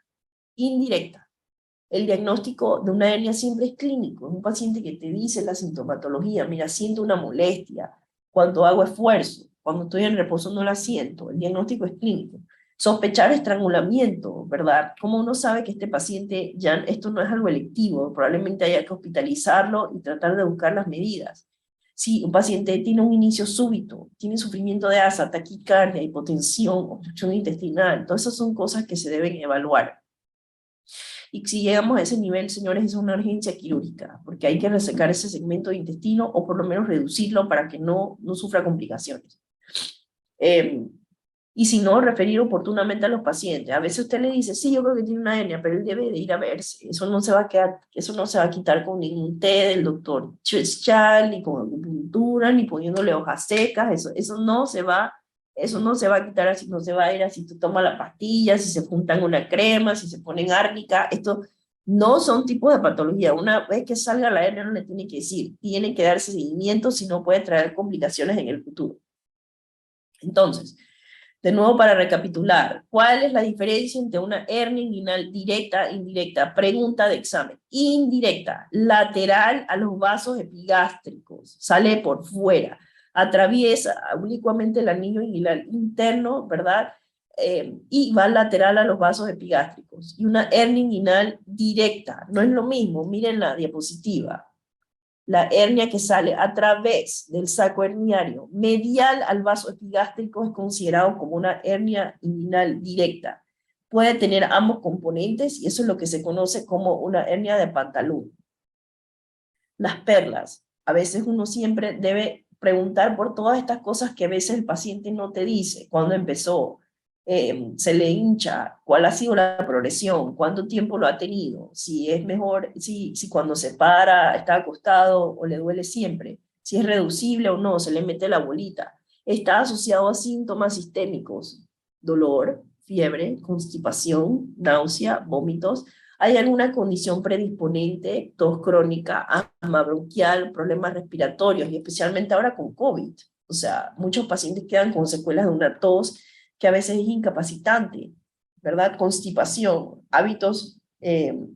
El diagnóstico de una hernia siempre es clínico. Es un paciente que te dice la sintomatología, mira, siento una molestia, cuando hago esfuerzo, cuando estoy en reposo no la siento. El diagnóstico es clínico. Sospechar estrangulamiento, ¿verdad? ¿Cómo uno sabe que este paciente ya esto no es algo electivo? Probablemente haya que hospitalizarlo y tratar de buscar las medidas. Si un paciente tiene un inicio súbito, tiene sufrimiento de asa, taquicardia, hipotensión, obstrucción intestinal, todas esas son cosas que se deben evaluar. Y si llegamos a ese nivel, señores, es una urgencia quirúrgica, porque hay que resecar ese segmento de intestino o por lo menos reducirlo para que no sufra complicaciones. Y si no, referir oportunamente a los pacientes. A veces usted le dice, sí, yo creo que tiene una hernia, pero él debe de ir a verse. Eso no se va a quitar con ningún té del doctor Chal, ni con acupuntura, ni poniéndole hojas secas. Eso no se va a quitar así, no se va a ir así, tú tomas la pastilla, si se juntan una crema, si se ponen árnica. Esto no son tipos de patología. Una vez que salga la hernia no le tiene que decir, tiene que darse seguimiento, si no puede traer complicaciones en el futuro. Entonces, de nuevo para recapitular, ¿cuál es la diferencia entre una hernia inguinal directa e indirecta? Pregunta de examen. Indirecta, lateral a los vasos epigástricos, sale por fuera, atraviesa oblicuamente el anillo inguinal interno, ¿verdad? Y va lateral a los vasos epigástricos. Y una hernia inguinal directa, no es lo mismo, miren la diapositiva. La hernia que sale a través del saco herniario medial al vaso epigástrico es considerado como una hernia inguinal directa. puede tener ambos componentes y eso es lo que se conoce como una hernia de pantalón. Las perlas. A veces uno siempre debe preguntar por todas estas cosas que a veces el paciente no te dice. ¿Cuándo empezó? ¿Se le hincha? ¿Cuál ha sido la progresión? ¿Cuánto tiempo lo ha tenido? Si es mejor, si cuando se para está acostado o le duele siempre. Si es reducible o no, se le mete la bolita. Está asociado a síntomas sistémicos, dolor, fiebre, constipación, náusea, vómitos. ¿Hay alguna condición predisponente, tos crónica, asma bronquial, problemas respiratorios, y especialmente ahora con COVID? O sea, muchos pacientes quedan con secuelas de una tos que a veces es incapacitante, ¿verdad? Constipación, hábitos de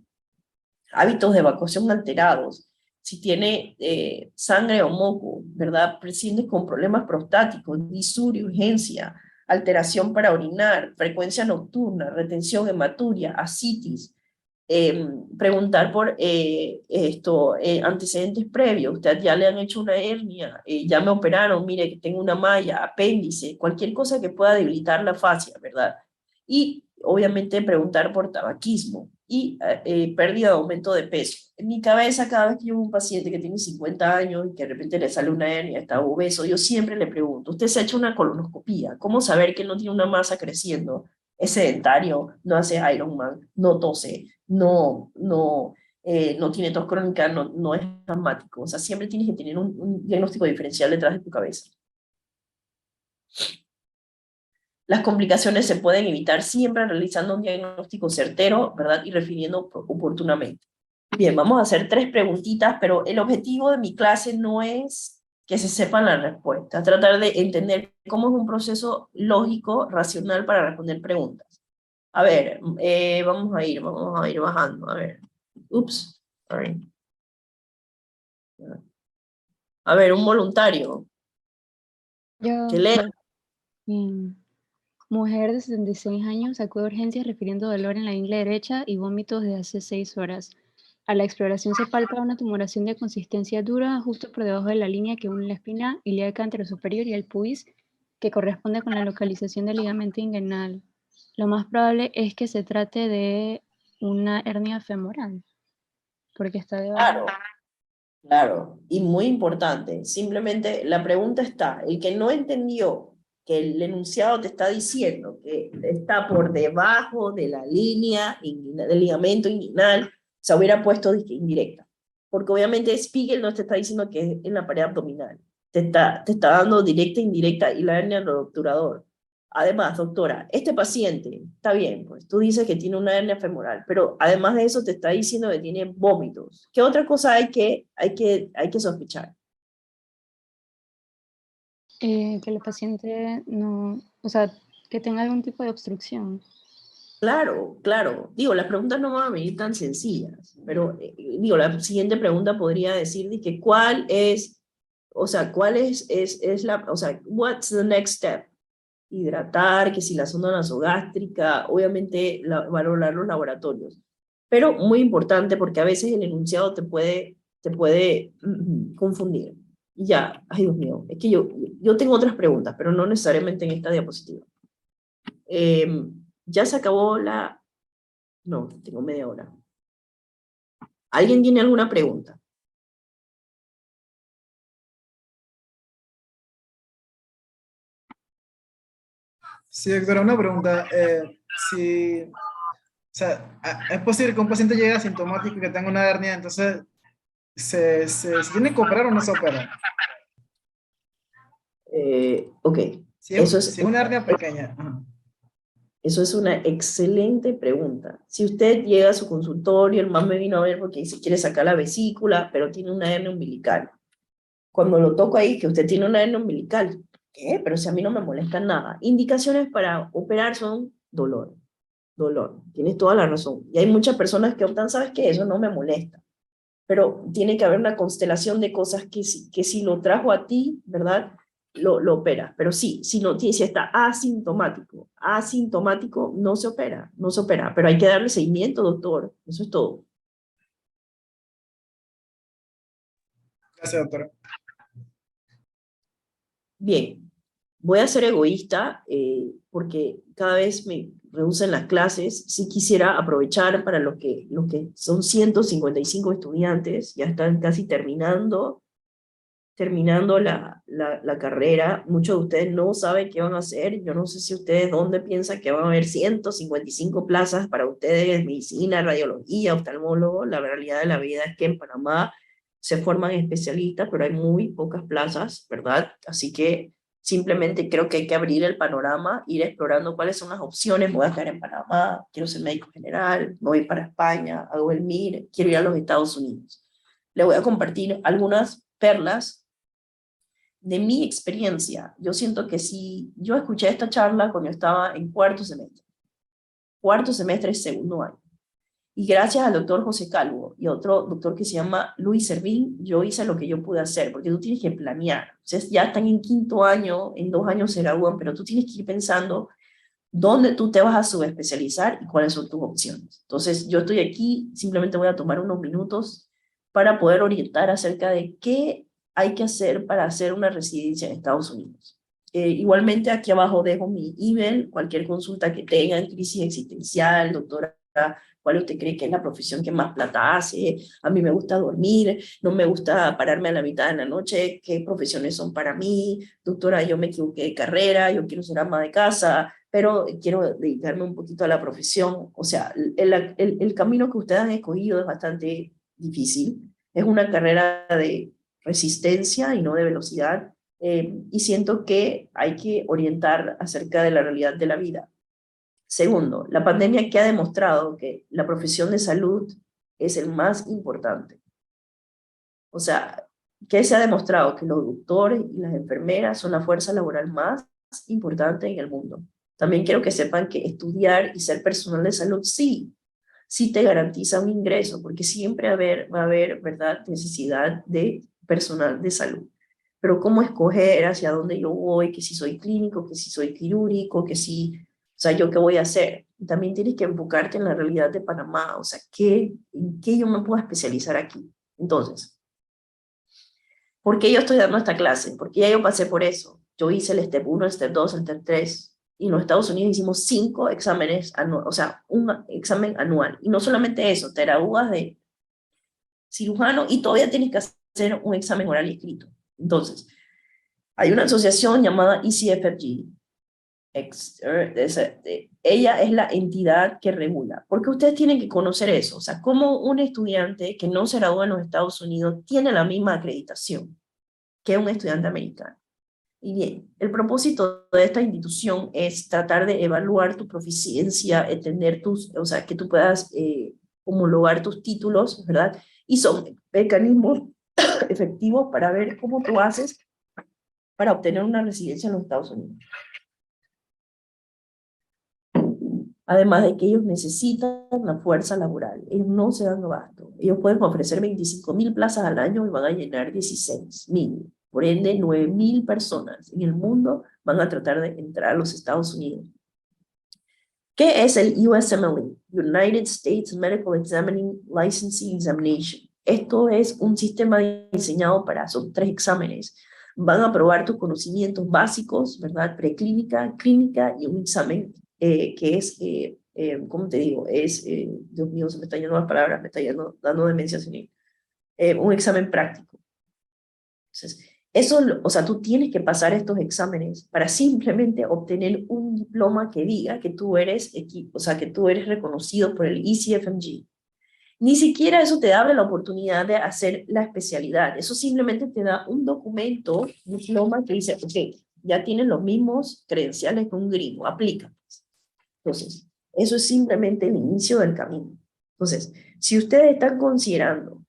evacuación alterados, si tiene sangre o moco, ¿verdad? Pacientes con problemas prostáticos, disuria, urgencia, alteración para orinar, frecuencia nocturna, retención hematuria, ascitis, preguntar por antecedentes previos, usted ya le han hecho una hernia, ya me operaron, mire que tengo una malla, apéndice, cualquier cosa que pueda debilitar la fascia, ¿verdad? Y obviamente preguntar por tabaquismo y pérdida o aumento de peso. En mi cabeza, cada vez que yo veo un paciente que tiene 50 años y que de repente le sale una hernia, está obeso, yo siempre le pregunto, ¿usted se ha hecho una colonoscopía? ¿Cómo saber que no tiene una masa creciendo? Es sedentario, no hace Ironman, no tose, no tiene tos crónica, no es asmático. O sea, siempre tienes que tener un diagnóstico diferencial detrás de tu cabeza. Las complicaciones se pueden evitar siempre realizando un diagnóstico certero, ¿verdad? Y refiriendo oportunamente. Bien, vamos a hacer 3 preguntitas, pero el objetivo de mi clase no es que se sepan las respuestas, tratar de entender cómo es un proceso lógico, racional para responder preguntas. A ver, vamos a ir bajando, a ver. Ups, sorry. A ver, un voluntario. Yo, Que lea. mujer de 76 años acude a urgencias refiriendo dolor en la ingle derecha y vómitos de hace 6 horas. A la exploración se palpa una tumoración de consistencia dura justo por debajo de la línea que une la espina ilíaca anterosuperior y el pubis, que corresponde con la localización del ligamento inguinal. Lo más probable es que se trate de una hernia femoral, porque está debajo. Claro, claro. Y muy importante, simplemente la pregunta está, el que no entendió que el enunciado te está diciendo que está por debajo de la línea del ligamento inguinal, se hubiera puesto indirecta. Porque obviamente Spiegel no te está diciendo que es en la pared abdominal. Te está dando directa, indirecta y la hernia del obturador. Además, doctora, este paciente, está bien, pues tú dices que tiene una hernia femoral, pero además de eso te está diciendo que tiene vómitos. ¿Qué otra cosa hay que sospechar? Que el paciente no, o sea, que tenga algún tipo de obstrucción. Claro, claro. Digo, las preguntas no van a venir tan sencillas, pero digo, la siguiente pregunta podría decir de que cuál es la, o sea, what's the next step? Hidratar, que si la sonda nasogástrica, obviamente valorar los laboratorios. Pero muy importante porque a veces el enunciado te puede confundir. Y ya, ay Dios mío, es que yo tengo otras preguntas, pero no necesariamente en esta diapositiva. Ya se acabó la... No, tengo media hora. ¿Alguien tiene alguna pregunta? Sí, doctora, una pregunta. Si, o sea, ¿es posible que un paciente llegue asintomático y que tenga una hernia, entonces se tiene que operar o no se opera? Ok, Si es una hernia pequeña. Ajá. eso es una excelente pregunta. Si usted llega a su consultorio, el man me vino a ver porque se quiere sacar la vesícula, pero tiene una hernia umbilical. Cuando lo toco ahí, que usted tiene una hernia umbilical, ¿qué? Pero si a mí no me molesta nada. Indicaciones para operar son dolor. Dolor. Tienes toda la razón. Y hay muchas personas que optan, ¿sabes qué? Eso no me molesta. Pero tiene que haber una constelación de cosas que si lo trajo a ti, ¿verdad? Lo opera. Pero sí, si está asintomático, no se opera, no se opera. Pero hay que darle seguimiento, doctor. Eso es todo. Gracias, doctora. Bien. voy a ser egoísta porque cada vez me reducen las clases. Sí quisiera aprovechar para los que son 155 estudiantes, ya están casi terminando la carrera. Muchos de ustedes no saben qué van a hacer. Yo no sé si ustedes dónde piensan que van a haber 155 plazas para ustedes, medicina, radiología, oftalmólogo. La realidad de la vida es que en Panamá se forman especialistas, pero hay muy pocas plazas, ¿verdad? Así que simplemente creo que hay que abrir el panorama, ir explorando cuáles son las opciones. Me voy a quedar en Panamá, quiero ser médico general, me voy para España, hago el MIR, quiero ir a los Estados Unidos. Le voy a compartir algunas perlas de mi experiencia. Yo siento que si yo escuché esta charla cuando yo estaba en cuarto semestre, segundo año, y gracias al doctor José Calvo y otro doctor que se llama Luis Servín, yo hice lo que yo pude hacer, porque tú tienes que planear. O sea, ya están en quinto año, en 2 años se gradúan, pero tú tienes que ir pensando dónde tú te vas a subespecializar y cuáles son tus opciones. Entonces, yo estoy aquí, simplemente voy a tomar unos minutos para poder orientar acerca de qué hay que hacer para hacer una residencia en Estados Unidos. Igualmente, aquí abajo dejo mi email, cualquier consulta que tengan, crisis existencial, doctora, ¿cuál usted cree que es la profesión que más plata hace? A mí me gusta dormir, no me gusta pararme a la mitad de la noche, ¿qué profesiones son para mí? Doctora, yo me equivoqué de carrera, yo quiero ser ama de casa, pero quiero dedicarme un poquito a la profesión. O sea, el camino que ustedes han escogido es bastante difícil. Es una carrera de resistencia y no de velocidad, y siento que hay que orientar acerca de la realidad de la vida. Segundo, la pandemia que ha demostrado que la profesión de salud es el más importante. O sea, que se ha demostrado que los doctores y las enfermeras son la fuerza laboral más importante en el mundo. También quiero que sepan que estudiar y ser personal de salud sí te garantiza un ingreso, porque siempre va a haber, ¿verdad?, necesidad de personal de salud. Pero cómo escoger hacia dónde yo voy, que si soy clínico, que si soy quirúrgico, que si, o sea, yo qué voy a hacer. También tienes que enfocarte en la realidad de Panamá, o sea, en qué yo me puedo especializar aquí. Entonces, ¿por qué yo estoy dando esta clase? Porque ya yo pasé por eso. Yo hice el Step 1, el Step 2, el Step 3, y en los Estados Unidos hicimos 5 exámenes anuales, o sea, un examen anual. Y no solamente eso, te gradúas de cirujano y todavía tienes que hacer un examen oral y escrito. Entonces, hay una asociación llamada ECFFG. Ella es la entidad que regula. Porque ustedes tienen que conocer eso. O sea, como un estudiante que no se gradúa en los Estados Unidos tiene la misma acreditación que un estudiante americano. Y bien, el propósito de esta institución es tratar de evaluar tu proficiencia, entender o sea, que tú puedas homologar tus títulos, ¿verdad? Y son mecanismos efectivos para ver cómo tú haces para obtener una residencia en los Estados Unidos. Además de que ellos necesitan la fuerza laboral, ellos no se dan abasto. Ellos pueden ofrecer 25.000 plazas al año y van a llenar 16.000. Por ende, 9.000 personas en el mundo van a tratar de entrar a los Estados Unidos. ¿Qué es el USMLE? United States Medical Examining Licensing Examination. Esto es un sistema diseñado para, son 3 exámenes. Van a probar tus conocimientos básicos, ¿verdad? Preclínica, clínica y un examen que es, ¿cómo te digo? Dios mío, se me están yendo las palabras, me está dando demencia senil. Un examen práctico. Entonces, eso, o sea, tú tienes que pasar estos exámenes para simplemente obtener un diploma que diga que tú eres, o sea, que tú eres reconocido por el ECFMG. Ni siquiera eso te abre la oportunidad de hacer la especialidad. Eso simplemente te da un documento, un diploma que dice, ok, ya tienes los mismos credenciales que un gringo, aplica. Entonces, eso es simplemente el inicio del camino. Entonces, si ustedes están considerando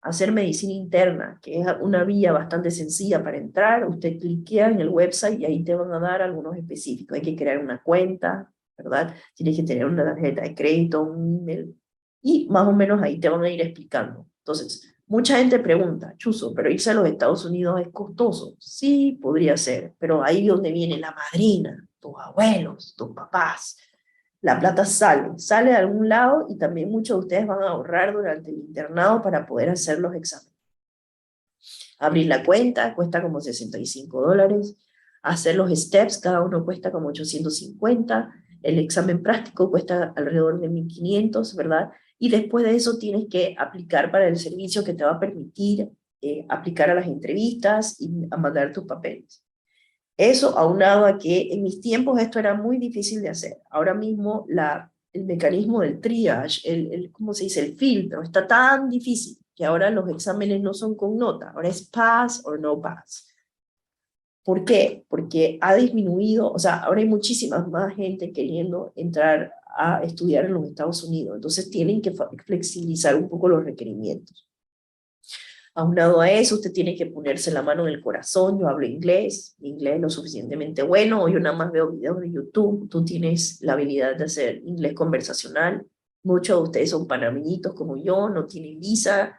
hacer medicina interna, que es una vía bastante sencilla para entrar, usted cliquea en el website y ahí te van a dar algunos específicos. Hay que crear una cuenta, ¿verdad? Tienes que tener una tarjeta de crédito, un email, y más o menos ahí te van a ir explicando. Entonces, mucha gente pregunta, Chuzo, ¿pero irse a los Estados Unidos es costoso? Sí, podría ser, pero ahí es donde viene la madrina, tus abuelos, tus papás. La plata sale de algún lado y también muchos de ustedes van a ahorrar durante el internado para poder hacer los exámenes. Abrir la cuenta cuesta como $65. hacer los steps, cada uno cuesta como 850, el examen práctico cuesta alrededor de 1500, ¿verdad? Y después de eso tienes que aplicar para el servicio que te va a permitir aplicar a las entrevistas y a mandar tus papeles. Eso aunado a que en mis tiempos esto era muy difícil de hacer. Ahora mismo el mecanismo del triage, ¿cómo se dice? El filtro, está tan difícil que ahora los exámenes no son con nota, ahora es pass o no pass. ¿Por qué? Porque ha disminuido, o sea, ahora hay muchísima más gente queriendo entrar a estudiar en los Estados Unidos, entonces tienen que flexibilizar un poco los requerimientos. Aunado a eso, usted tiene que ponerse la mano en el corazón. Yo hablo inglés, mi inglés es lo suficientemente bueno, yo nada más veo videos de YouTube, tú tienes la habilidad de hacer inglés conversacional, muchos de ustedes son panameñitos como yo, no tienen visa,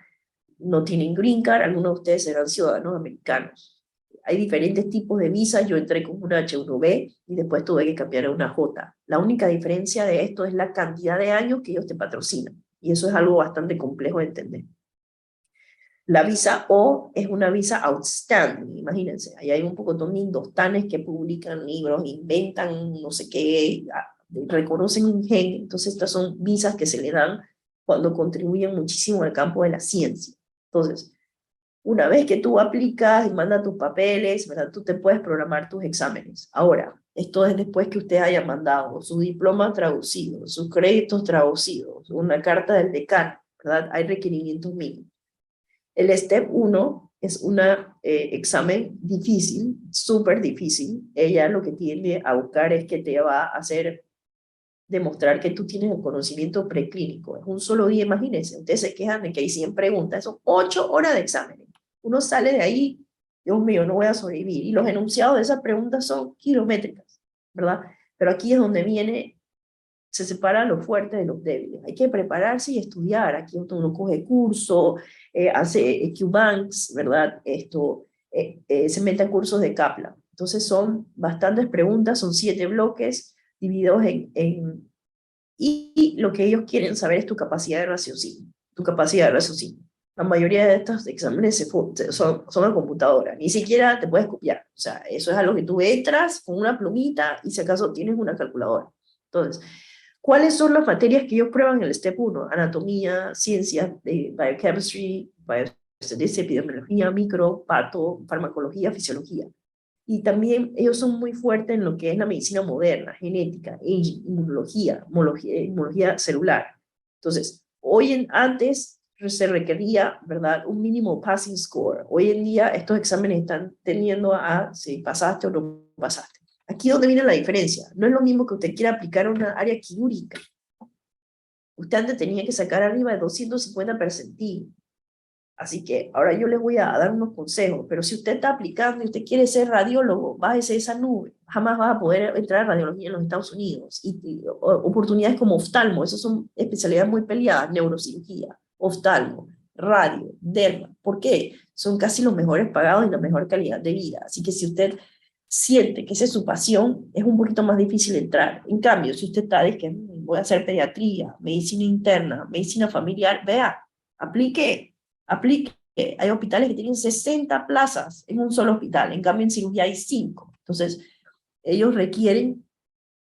no tienen green card, algunos de ustedes serán ciudadanos americanos. Hay diferentes tipos de visa, yo entré con una H1B y después tuve que cambiar a una J. La única diferencia de esto es la cantidad de años que ellos te patrocinan, y eso es algo bastante complejo de entender. La visa O es una visa outstanding, imagínense, ahí hay un pocotón de indostanes que publican libros, inventan no sé qué, reconocen un gen, entonces estas son visas que se le dan cuando contribuyen muchísimo al campo de la ciencia. Entonces, una vez que tú aplicas y mandas tus papeles, ¿verdad? Tú te puedes programar tus exámenes. Ahora, esto es después que usted haya mandado su diploma traducido, sus créditos traducidos, una carta del decano, ¿verdad? Hay requerimientos mínimos. El Step 1 es un examen difícil, súper difícil. Ella lo que tiende a buscar es que te va a hacer demostrar que tú tienes el conocimiento preclínico. Es un solo día, imagínense. Ustedes se quejan de que hay 100 preguntas, son 8 horas de exámenes. Uno sale de ahí, Dios mío, no voy a sobrevivir. Y los enunciados de esas preguntas son kilométricas, ¿verdad? Pero aquí es donde se separa lo fuerte de los débiles. Hay que prepararse y estudiar. Aquí uno coge curso, hace QBanks, ¿verdad? Se mete en cursos de Kaplan. Entonces son bastantes preguntas, son 7 bloques divididos y lo que ellos quieren saber es tu capacidad de raciocinio. Tu capacidad de raciocinio. La mayoría de estos exámenes son a computadora. Ni siquiera te puedes copiar. O sea, eso es algo que tú entras con una plumita y si acaso tienes una calculadora. Entonces, ¿cuáles son las materias que ellos prueban en el Step 1? Anatomía, ciencias, biochemistry, biostatistics, epidemiología, micro, pato, farmacología, fisiología. Y también ellos son muy fuertes en lo que es la medicina moderna, genética, inmunología, inmunología celular. Entonces, antes se requería, ¿verdad?, un mínimo passing score. Hoy en día estos exámenes están tendiendo a si pasaste o no pasaste. Aquí es donde viene la diferencia. No es lo mismo que usted quiera aplicar a una área quirúrgica. Usted antes tenía que sacar arriba de 250 percentiles. Así que ahora yo les voy a dar unos consejos, pero si usted está aplicando y usted quiere ser radiólogo, bájese esa nube. Jamás va a poder entrar a radiología en los Estados Unidos. Y oportunidades como oftalmo, esas son especialidades muy peleadas, neurocirugía, oftalmo, radio, derma. ¿Por qué? Son casi los mejores pagados y la mejor calidad de vida. Así que si usted siente que esa es su pasión, es un poquito más difícil entrar. En cambio, si usted está de que voy a hacer pediatría, medicina interna, medicina familiar, vea, aplique. Hay hospitales que tienen 60 plazas en un solo hospital, en cambio en cirugía hay 5. Entonces, ellos requieren,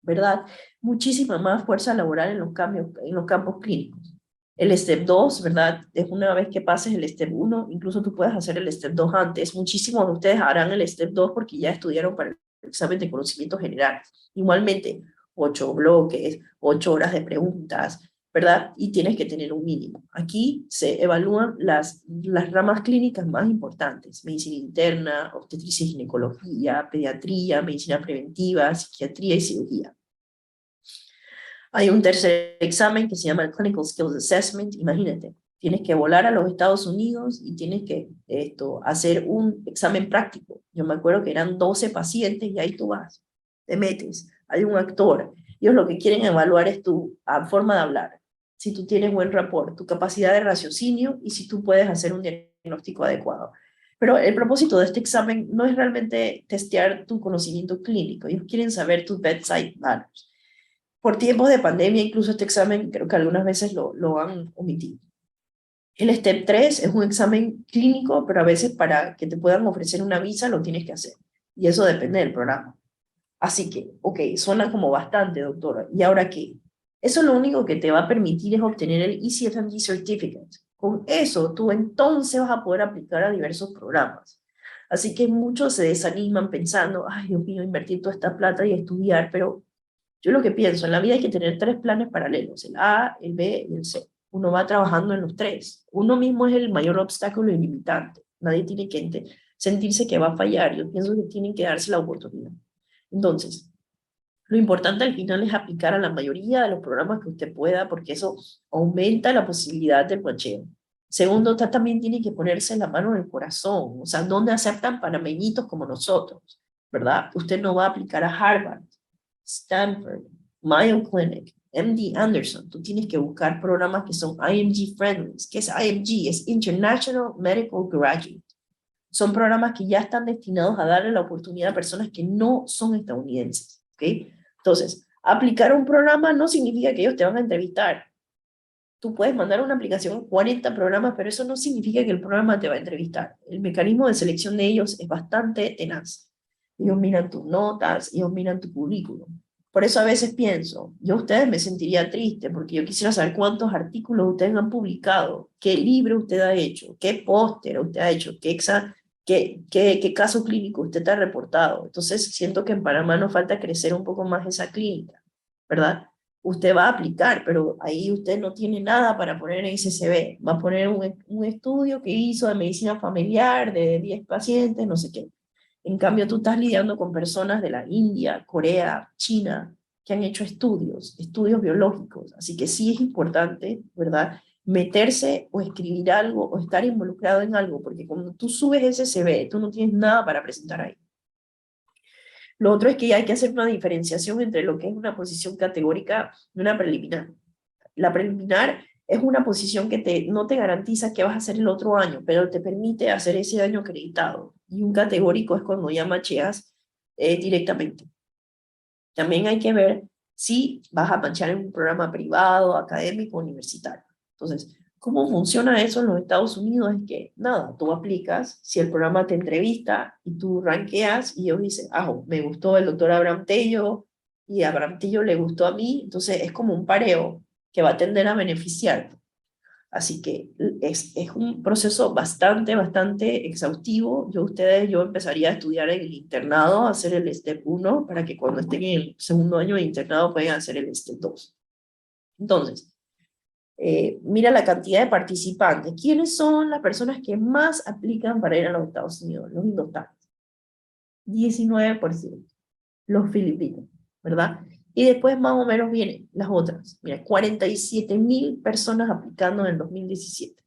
¿verdad?, muchísima más fuerza laboral en los campos clínicos. El Step 2, ¿verdad?, es una vez que pases el Step 1, incluso tú puedes hacer el Step 2 antes. Muchísimos de ustedes harán el Step 2 porque ya estudiaron para el examen de conocimientos generales. Igualmente, 8 bloques, 8 horas de preguntas, ¿verdad? Y tienes que tener un mínimo. Aquí se evalúan las ramas clínicas más importantes: medicina interna, obstetricia y ginecología, pediatría, medicina preventiva, psiquiatría y cirugía. Hay un tercer examen que se llama el Clinical Skills Assessment. Imagínate, tienes que volar a los Estados Unidos y tienes que hacer un examen práctico. Yo me acuerdo que eran 12 pacientes y ahí tú vas, te metes, hay un actor. Ellos lo que quieren evaluar es tu forma de hablar, si tú tienes buen rapport, tu capacidad de raciocinio y si tú puedes hacer un diagnóstico adecuado. Pero el propósito de este examen no es realmente testear tu conocimiento clínico. Ellos quieren saber tus bedside manners. Por tiempos de pandemia, incluso este examen creo que algunas veces lo han omitido. El Step 3 es un examen clínico, pero a veces para que te puedan ofrecer una visa lo tienes que hacer. Y eso depende del programa. Así que, ok, suena como bastante, doctora. ¿Y ahora qué? Eso lo único que te va a permitir es obtener el ECFMG Certificate. Con eso, tú entonces vas a poder aplicar a diversos programas. Así que muchos se desaniman pensando, ay, Dios mío, invertir toda esta plata y estudiar, pero yo lo que pienso, en la vida hay que tener 3 planes paralelos, el A, el B y el C. Uno va trabajando en los 3. Uno mismo es el mayor obstáculo y limitante. Nadie tiene que sentirse que va a fallar. Yo pienso que tienen que darse la oportunidad. Entonces, lo importante al final es aplicar a la mayoría de los programas que usted pueda, porque eso aumenta la posibilidad del macheo. Segundo, usted también tiene que ponerse la mano en el corazón, o sea, ¿dónde aceptan panameñitos como nosotros? ¿Verdad? Usted no va a aplicar a Harvard, Stanford, Mayo Clinic, MD Anderson. Tú tienes que buscar programas que son IMG friendly. ¿Qué es IMG? Es International Medical Graduate. Son programas que ya están destinados a darle la oportunidad a personas que no son estadounidenses. ¿Ok? Entonces, aplicar un programa no significa que ellos te van a entrevistar. Tú puedes mandar una aplicación a 40 programas, pero eso no significa que el programa te va a entrevistar. El mecanismo de selección de ellos es bastante tenaz. Ellos miran tus notas, ellos miran tu currículum. Por eso a veces pienso, yo a ustedes me sentiría triste, porque yo quisiera saber cuántos artículos ustedes han publicado, qué libro usted ha hecho, qué póster usted ha hecho, qué caso clínico usted ha reportado. Entonces siento que en Panamá nos falta crecer un poco más esa clínica, ¿verdad? Usted va a aplicar, pero ahí usted no tiene nada para poner en ese CV. Va a poner un estudio que hizo de medicina familiar de 10 pacientes, no sé qué. En cambio, tú estás lidiando con personas de la India, Corea, China, que han hecho estudios biológicos. Así que sí es importante, ¿verdad?, meterse o escribir algo o estar involucrado en algo, porque cuando tú subes ese CV, tú no tienes nada para presentar ahí. Lo otro es que hay que hacer una diferenciación entre lo que es una posición categórica y una preliminar. La preliminar es una posición que no te garantiza qué vas a hacer el otro año, pero te permite hacer ese año acreditado. Y un categórico es cuando ya macheas directamente. También hay que ver si vas a machear en un programa privado, académico, universitario. Entonces, ¿cómo funciona eso en los Estados Unidos? Es que, nada, tú aplicas, si el programa te entrevista y tú ranqueas y ellos dicen, me gustó el doctor Abraham Tello y a Abraham Tello le gustó a mí, entonces es como un pareo que va a tender a beneficiarte. Así que es un proceso bastante exhaustivo. Yo empezaría a estudiar en el internado, a hacer el STEP 1, para que cuando estén en el segundo año de internado puedan hacer el STEP 2. Entonces, mira la cantidad de participantes. ¿Quiénes son las personas que más aplican para ir a los Estados Unidos? Los indoctados. 19%. Los filipinos, ¿verdad? Y después más o menos vienen las otras. Mira, 47,000 personas aplicando en el 2017.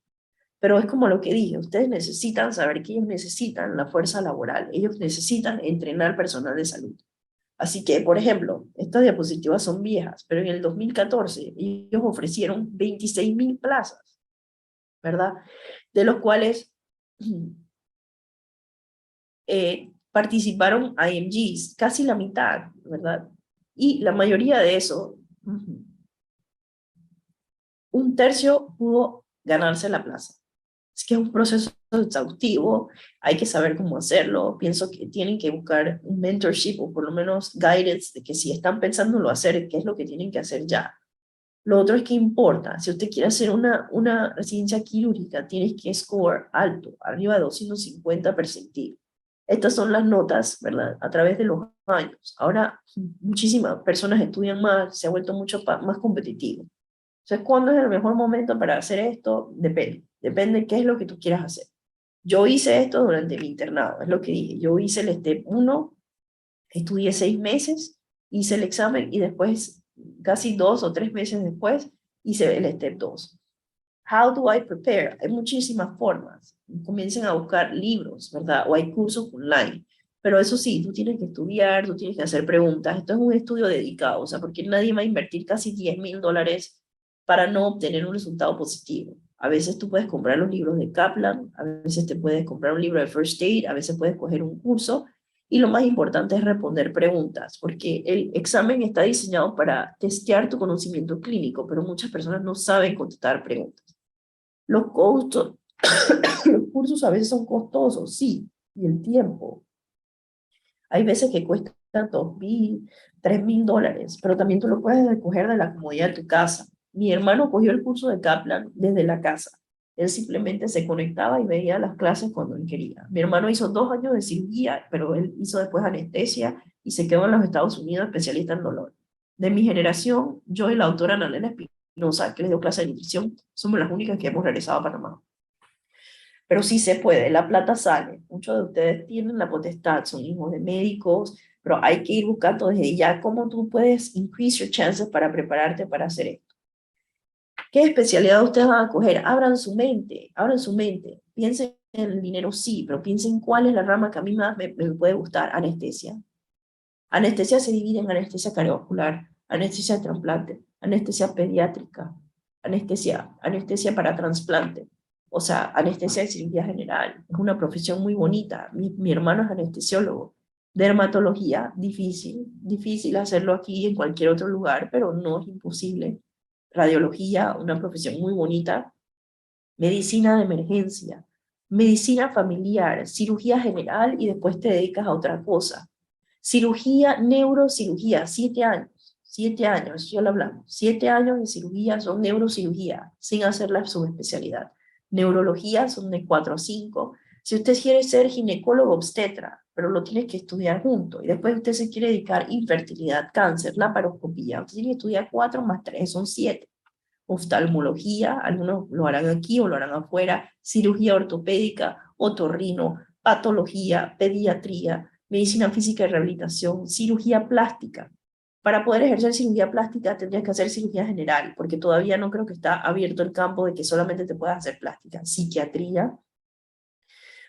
Pero es como lo que dije, ustedes necesitan saber que ellos necesitan la fuerza laboral, ellos necesitan entrenar personal de salud. Así que, por ejemplo, estas diapositivas son viejas, pero en el 2014 ellos ofrecieron 26,000 plazas, ¿verdad? De los cuales participaron IMGs, casi la mitad, ¿verdad? Y la mayoría de eso, un tercio pudo ganarse la plaza. Es que es un proceso exhaustivo, hay que saber cómo hacerlo. Pienso que tienen que buscar un mentorship o por lo menos guidance de que si están pensándolo hacer, qué es lo que tienen que hacer ya. Lo otro es que importa, si usted quiere hacer una residencia quirúrgica, tienes que score alto, arriba de 250 percentiles. Estas son las notas, ¿verdad?, a través de los años. Ahora muchísimas personas estudian más, se ha vuelto mucho más competitivo. Entonces, ¿cuándo es el mejor momento para hacer esto? Depende de qué es lo que tú quieras hacer. Yo hice esto durante mi internado, es lo que dije. Yo hice el STEP 1, estudié 6 meses, hice el examen y después, casi 2 o 3 meses después, hice el STEP 2. How do I prepare? Hay muchísimas formas. Comiencen a buscar libros, ¿verdad? O hay cursos online. Pero eso sí, tú tienes que estudiar, tú tienes que hacer preguntas. Esto es un estudio dedicado, o sea, porque nadie va a invertir casi $10,000 para no obtener un resultado positivo. A veces tú puedes comprar los libros de Kaplan, a veces te puedes comprar un libro de First Aid, a veces puedes coger un curso, y lo más importante es responder preguntas, porque el examen está diseñado para testear tu conocimiento clínico, pero muchas personas no saben contestar preguntas. Los cursos a veces son costosos, sí, y el tiempo. Hay veces que cuesta $2,000, $3,000, pero también tú lo puedes recoger de la comodidad de tu casa. Mi hermano cogió el curso de Kaplan desde la casa. Él simplemente se conectaba y veía las clases cuando él quería. Mi hermano hizo 2 años de cirugía, pero él hizo después anestesia y se quedó en los Estados Unidos especialista en dolor. De mi generación, yo y la doctora Ana Elena Espinosa, que les dio clase de nutrición, somos las únicas que hemos regresado a Panamá. Pero sí se puede, la plata sale. Muchos de ustedes tienen la potestad, son hijos de médicos, pero hay que ir buscando desde ya cómo tú puedes increase your chances para prepararte para hacer esto. ¿Qué especialidad ustedes van a coger? Abran su mente, Piensen en el dinero, sí, pero piensen cuál es la rama que a mí más me puede gustar. Anestesia. Anestesia se divide en anestesia cardiovascular, anestesia de trasplante, anestesia pediátrica, anestesia para trasplante. O sea, anestesia de cirugía general. Es una profesión muy bonita. Mi hermano es anestesiólogo. Dermatología, difícil hacerlo aquí y en cualquier otro lugar, pero no es imposible. Radiología, una profesión muy bonita. Medicina de emergencia, medicina familiar, cirugía general y después te dedicas a otra cosa. Cirugía, neurocirugía, 7 años. 7 años, ya lo hablamos. 7 años de cirugía son neurocirugía, sin hacer la subespecialidad. Neurología son de 4 a 5. Si usted quiere ser ginecólogo obstetra, pero lo tienes que estudiar junto, y después usted se quiere dedicar a infertilidad, cáncer, laparoscopía, usted tiene que estudiar 4 más 3, son 7. Oftalmología, algunos lo harán aquí o lo harán afuera, cirugía ortopédica, otorrino, patología, pediatría, medicina física y rehabilitación, cirugía plástica. Para poder ejercer cirugía plástica tendrías que hacer cirugía general, porque todavía no creo que está abierto el campo de que solamente te puedas hacer plástica. Psiquiatría,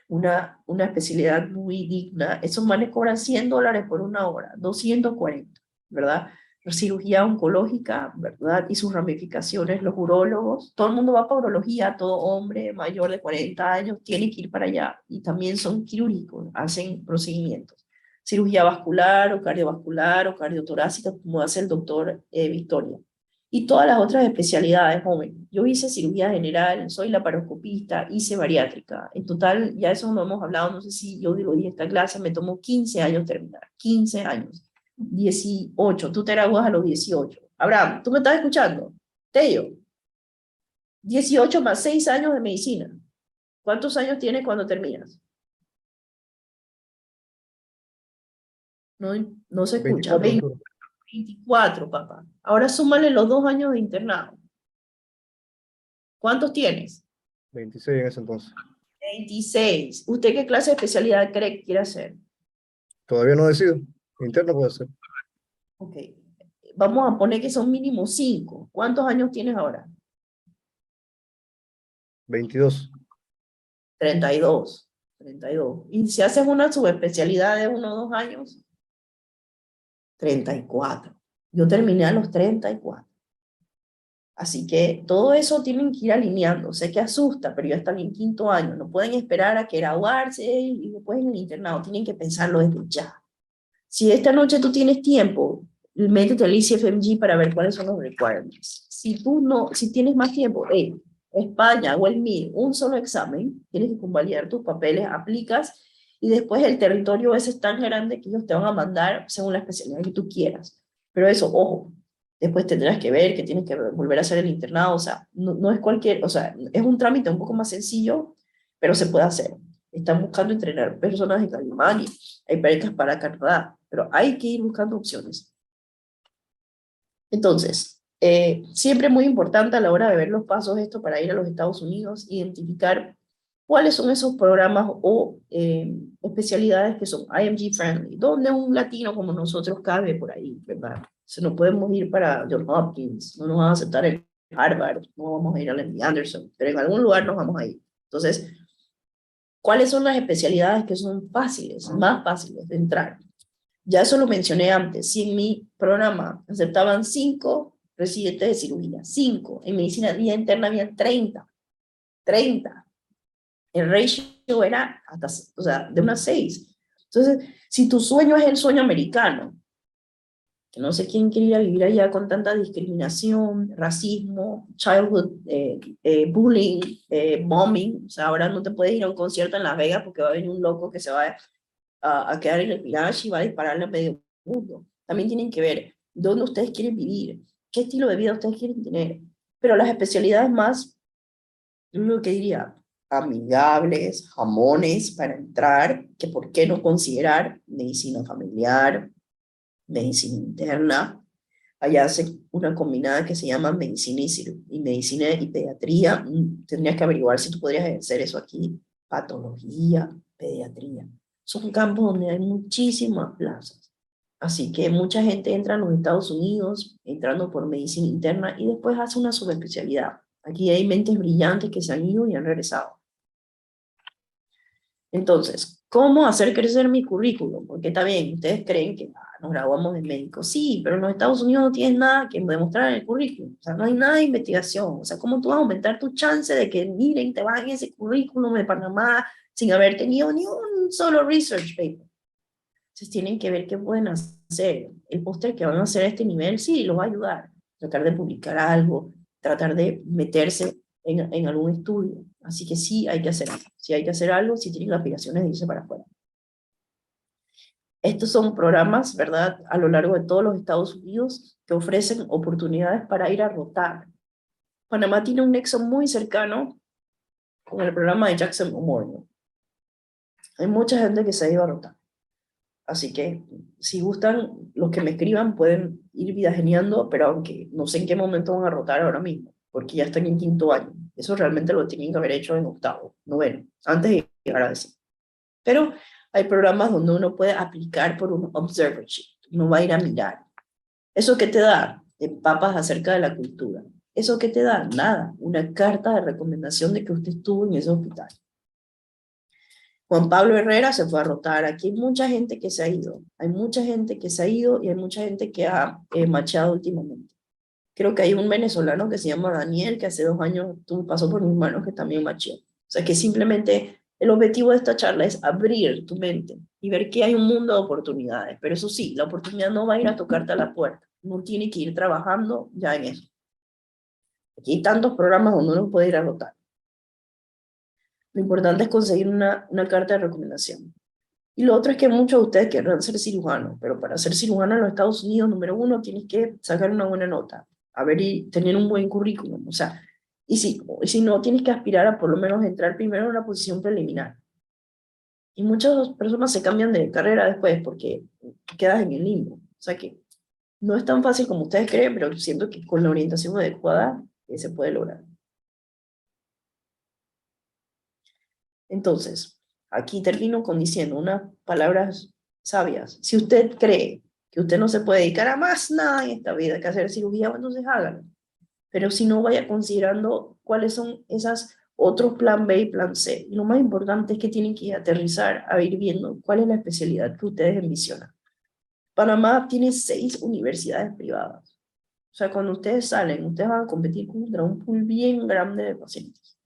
una especialidad muy digna. Esos manes cobran $100 por 1 hora, 240, ¿verdad? Cirugía oncológica, ¿verdad? Y sus ramificaciones, los urólogos. Todo el mundo va para urología, todo hombre mayor de 40 años tiene que ir para allá. Y también son quirúrgicos, hacen procedimientos. Cirugía vascular o cardiotorácica, como hace el doctor Victoria. Y todas las otras especialidades, joven. Yo hice cirugía general, soy laparoscopista, hice bariátrica. En total, ya eso no hemos hablado, no sé si yo lo dije en esta clase, me tomó 15 años terminar. 15 años. 18, tú te gradúas a los 18. Abraham, ¿tú me estás escuchando? Tello, 18 más 6 años de medicina. ¿Cuántos años tienes cuando terminas? No se escucha. 24, papá. Ahora súmale los 2 años de internado. ¿Cuántos tienes? 26 en ese entonces. 26. ¿Usted qué clase de especialidad cree que quiere hacer? Todavía no decido. Interno puede ser. Ok. Vamos a poner que son mínimo 5. ¿Cuántos años tienes ahora? 22. 32. Y si haces una subespecialidad de 1 o 2 años, 34. Yo terminé a los 34. Así que todo eso tienen que ir alineando. Sé que asusta, pero ya están en 5.º año. No pueden esperar a que graduarse y después en el internado. Tienen que pensarlo desde ya. Si esta noche tú tienes tiempo, métete al ICFMG para ver cuáles son los requirements. Si tienes más tiempo, España o el MIR, un solo examen, tienes que convalidar tus papeles, aplicas, y después el territorio ese es tan grande que ellos te van a mandar según la especialidad que tú quieras. Pero eso, ojo, después tendrás que ver que tienes que volver a hacer el internado, o sea, no es cualquier, o sea, es un trámite un poco más sencillo, pero se puede hacer. Están buscando entrenar personas en Alemania, hay becas para Canadá, pero hay que ir buscando opciones. Entonces, siempre muy importante a la hora de ver los pasos esto para ir a los Estados Unidos, identificar cuáles son esos programas o especialidades que son IMG friendly, donde un latino como nosotros cabe por ahí, ¿verdad? Se nos podemos ir para Johns Hopkins, no nos van a aceptar en Harvard, no vamos a ir a MD Anderson, pero en algún lugar nos vamos a ir. Entonces, ¿cuáles son las especialidades que son fáciles, más fáciles de entrar? Ya eso lo mencioné antes. Si en mi programa aceptaban 5 residentes de cirugía, 5, en medicina vía interna había 30. El ratio era hasta, o sea, de unas 6. Entonces, si tu sueño es el sueño americano, que no sé quién quiere ir a vivir allá con tanta discriminación, racismo, childhood bullying, bombing, o sea, ahora no te puedes ir a un concierto en Las Vegas porque va a venir un loco que se va a quedar en el Mirage y va a dispararle a medio mundo. También tienen que ver dónde ustedes quieren vivir, qué estilo de vida ustedes quieren tener. Pero las especialidades más, lo que diría, amigables, jamones para entrar, que por qué no considerar medicina familiar, medicina interna. Allá hacen una combinada que se llama medicina y medicina y pediatría. Tendrías que averiguar si tú podrías ejercer eso aquí. Patología, pediatría. Son campos donde hay muchísimas plazas. Así que mucha gente entra a los Estados Unidos entrando por medicina interna y después hace una subespecialidad. Aquí hay mentes brillantes que se han ido y han regresado. Entonces, ¿cómo hacer crecer mi currículum? Porque está bien, ustedes creen que nos graduamos de médicos. Sí, pero en los Estados Unidos no tienes nada que demostrar en el currículum. O sea, no hay nada de investigación. O sea, ¿cómo tú vas a aumentar tu chance de que miren, te bajen ese currículum de Panamá sin haber tenido ni un solo research paper? Entonces tienen que ver qué pueden hacer. El póster que van a hacer a este nivel, sí, los va a ayudar. Tratar de publicar algo, tratar de meterse en algún estudio. Así que sí hay que hacer algo. Sí hay que hacer algo si tienen las aspiraciones de irse para afuera. Estos son programas, ¿verdad?, a lo largo de todos los Estados Unidos que ofrecen oportunidades para ir a rotar. Panamá tiene un nexo muy cercano con el programa de Jackson Memorial. Hay mucha gente que se ha ido a rotar. Así que, si gustan, los que me escriban pueden ir vidajeando, pero aunque no sé en qué momento van a rotar ahora mismo, porque ya están en 5º año. Eso realmente lo tienen que haber hecho en 8º, 9º, antes de llegar a decir. Pero hay programas donde uno puede aplicar por un observership. Uno va a ir a mirar. ¿Eso qué te da? Te empapas acerca de la cultura. ¿Eso qué te da? Nada. Una carta de recomendación de que usted estuvo en ese hospital. Juan Pablo Herrera se fue a rotar. Aquí hay mucha gente que se ha ido. Hay mucha gente que se ha ido y hay mucha gente que ha macheado últimamente. Creo que hay un venezolano que se llama Daniel, que hace 2 años pasó por mis manos, que también macheó. O sea que simplemente el objetivo de esta charla es abrir tu mente y ver que hay un mundo de oportunidades. Pero eso sí, la oportunidad no va a ir a tocarte a la puerta. Uno tiene que ir trabajando ya en eso. Aquí hay tantos programas donde uno puede ir a rotar. Lo importante es conseguir una carta de recomendación. Y lo otro es que muchos de ustedes querrán ser cirujanos, pero para ser cirujano en los Estados Unidos, número 1, tienes que sacar una buena nota, y tener un buen currículum. O sea, y si no, tienes que aspirar a por lo menos entrar primero en una posición preliminar. Y muchas personas se cambian de carrera después porque quedas en el limbo. O sea que no es tan fácil como ustedes creen, pero siento que con la orientación adecuada se puede lograr. Entonces, aquí termino con diciendo unas palabras sabias. Si usted cree que usted no se puede dedicar a más nada en esta vida que hacer cirugía, bueno, entonces hágalo. Pero si no, vaya considerando cuáles son esas otros plan B y plan C. Y lo más importante es que tienen que aterrizar a ir viendo cuál es la especialidad que ustedes envisionan. Panamá tiene 6 universidades privadas. O sea, cuando ustedes salen, ustedes van a competir contra un pool bien grande de pacientes.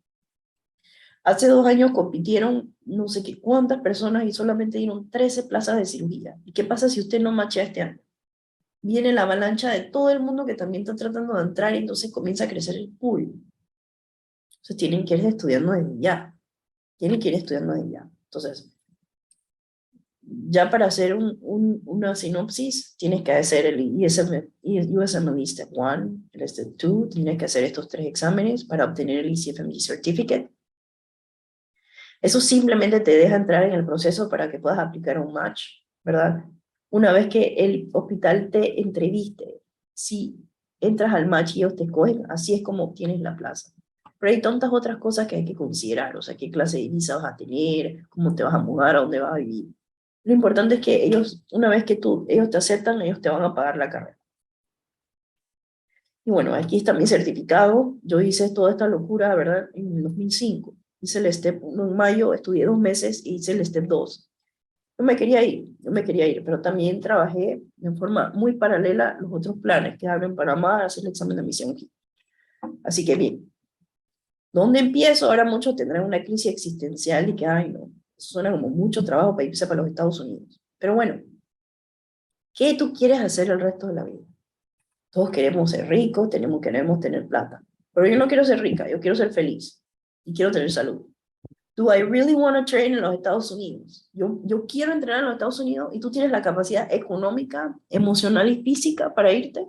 Hace 2 años compitieron no sé qué cuántas personas y solamente dieron 13 plazas de cirugía. ¿Y qué pasa si usted no machea este año? Viene la avalancha de todo el mundo que también está tratando de entrar y entonces comienza a crecer el pool. Entonces tienen que ir estudiando desde ya. Tienen que ir estudiando desde ya. Entonces, ya para hacer una sinopsis, tienes que hacer el USMLE Step 1, el Step 2, tienes que hacer estos 3 exámenes para obtener el ECFMG Certificate. Eso simplemente te deja entrar en el proceso para que puedas aplicar un match, ¿verdad? Una vez que el hospital te entreviste, si entras al match y ellos te escogen, así es como obtienes la plaza. Pero hay tantas otras cosas que hay que considerar, o sea, qué clase de visa vas a tener, cómo te vas a mudar, a dónde vas a vivir. Lo importante es que ellos, una vez que ellos te aceptan, ellos te van a pagar la carrera. Y bueno, aquí está mi certificado. Yo hice toda esta locura, ¿verdad?, en el 2005. Hice el Step 1 en mayo, estudié 2 meses y hice el Step 2. Yo me quería ir, pero también trabajé en forma muy paralela los otros planes que abren Panamá a hacer el examen de admisión aquí. Así que bien, ¿dónde empiezo? Ahora muchos tendrán una crisis existencial y que, ay no, eso suena como mucho trabajo para irse para los Estados Unidos. Pero bueno, ¿qué tú quieres hacer el resto de la vida? Todos queremos ser ricos, queremos tener plata. Pero yo no quiero ser rica, yo quiero ser feliz y quiero tener salud. Do I really want to train en los Estados Unidos? Yo quiero entrenar en los Estados Unidos y tú tienes la capacidad económica, emocional y física para irte.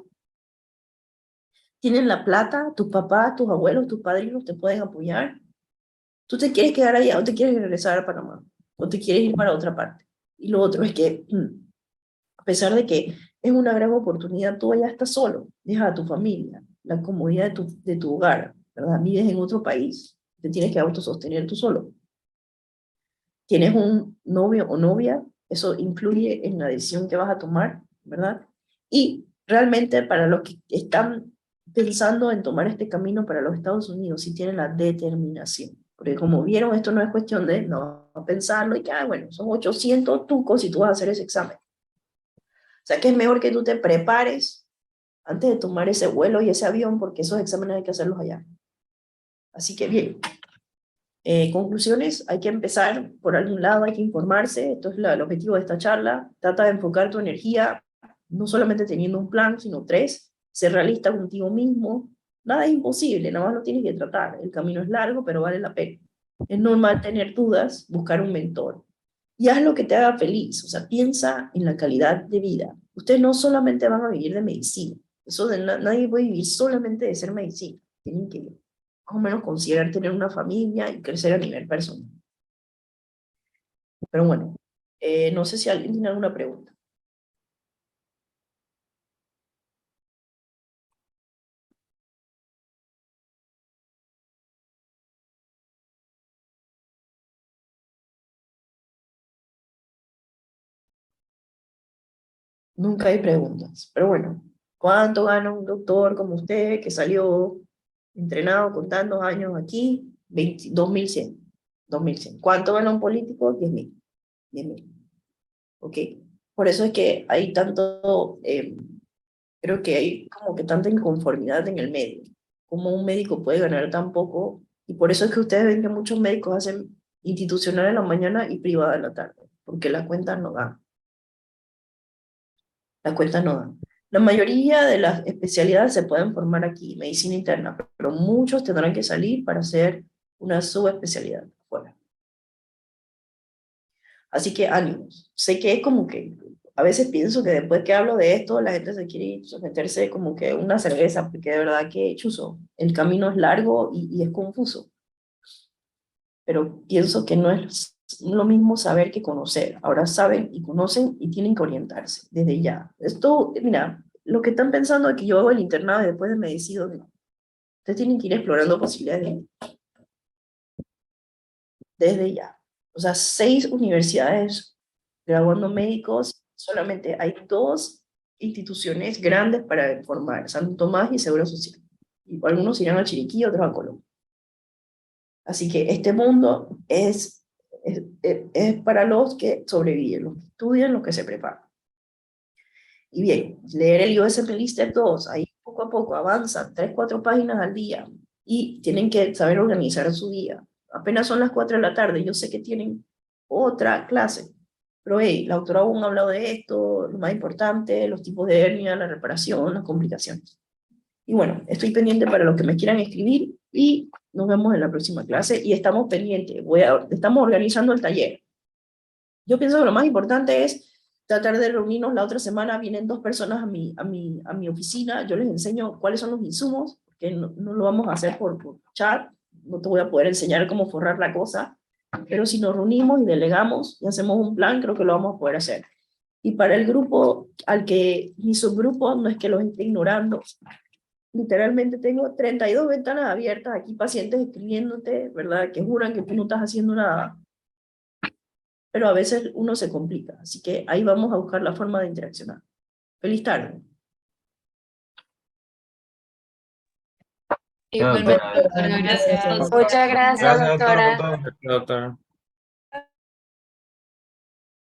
Tienen la plata, tus papás, tus abuelos, tus padrinos te pueden apoyar. Tú te quieres quedar allá o te quieres regresar a Panamá o te quieres ir para otra parte. Y lo otro es que, a pesar de que es una gran oportunidad, tú allá estás solo, dejas a tu familia, la comodidad de tu hogar, ¿verdad? Vives en otro país, te tienes que autosostener tú solo. Tienes un novio o novia, eso influye en la decisión que vas a tomar, ¿verdad? Y realmente para los que están pensando en tomar este camino para los Estados Unidos, si tienen la determinación. Porque como vieron, esto no es cuestión de no pensarlo y que, bueno, son 800 tucos y tú vas a hacer ese examen. O sea que es mejor que tú te prepares antes de tomar ese vuelo y ese avión, porque esos exámenes hay que hacerlos allá. Así que bien. Conclusiones, hay que empezar por algún lado, hay que informarse, esto es el objetivo de esta charla, trata de enfocar tu energía, no solamente teniendo un plan, sino 3, ser realista contigo mismo, nada es imposible, nada más lo tienes que tratar, el camino es largo, pero vale la pena. Es normal tener dudas, buscar un mentor, y haz lo que te haga feliz, o sea, piensa en la calidad de vida. Ustedes no solamente van a vivir de medicina, eso de nadie puede vivir solamente de ser medicina, tienen que más o menos considerar tener una familia y crecer a nivel personal. Pero bueno, no sé si alguien tiene alguna pregunta. Nunca hay preguntas. Pero bueno, ¿cuánto gana un doctor como usted que salió entrenado con tantos años aquí? 2100. 2100. ¿Cuánto gana un político? 10.000. 10.000. ¿Ok? Por eso es que hay tanto, creo que hay como que tanta inconformidad en el medio. ¿Cómo un médico puede ganar tan poco? Y por eso es que ustedes ven que muchos médicos hacen institucional en la mañana y privada en la tarde, porque las cuentas no dan. Las cuentas no dan. La mayoría de las especialidades se pueden formar aquí, medicina interna, pero muchos tendrán que salir para hacer una subespecialidad fuera. Así que ánimos. Sé que es como que a veces pienso que después que hablo de esto, la gente se quiere someterse como que una cerveza, porque de verdad que, chuzo, el camino es largo y es confuso. Pero pienso que no es lo mismo saber que conocer. Ahora saben y conocen y tienen que orientarse desde ya. Esto, mira, lo que están pensando es que yo hago el internado y después me decido, no. Ustedes tienen que ir explorando posibilidades desde ya. O sea, 6 universidades graduando médicos, solamente hay 2 instituciones grandes para formar, Santo Tomás y Seguro Social. Y algunos irán a Chiriquí, otros a Colombia. Así que este mundo es para los que sobreviven, los que estudian, los que se preparan. Y bien, leer el USP Lister 2, ahí poco a poco avanzan, 3, 4 páginas al día, y tienen que saber organizar su día. Apenas son las 4 de la tarde, yo sé que tienen otra clase, pero hey, la autora aún ha hablado de esto, lo más importante, los tipos de hernia, la reparación, las complicaciones. Y bueno, estoy pendiente para los que me quieran escribir, y nos vemos en la próxima clase, y estamos pendientes, estamos organizando el taller. Yo pienso que lo más importante es tratar de reunirnos la otra semana. Vienen 2 personas a mi oficina, yo les enseño cuáles son los insumos, porque no lo vamos a hacer por chat, no te voy a poder enseñar cómo forrar la cosa, pero si nos reunimos y delegamos y hacemos un plan, creo que lo vamos a poder hacer. Y para el grupo, mi subgrupo, no es que los esté ignorando, literalmente tengo 32 ventanas abiertas aquí, pacientes escribiéndote, ¿verdad? Que juran que tú no estás haciendo nada, pero a veces uno se complica, así que ahí vamos a buscar la forma de interaccionar. Feliz tarde. Igualmente, doctora, gracias. Muchas gracias, Gracias, doctora, doctora. por todo. Doctora.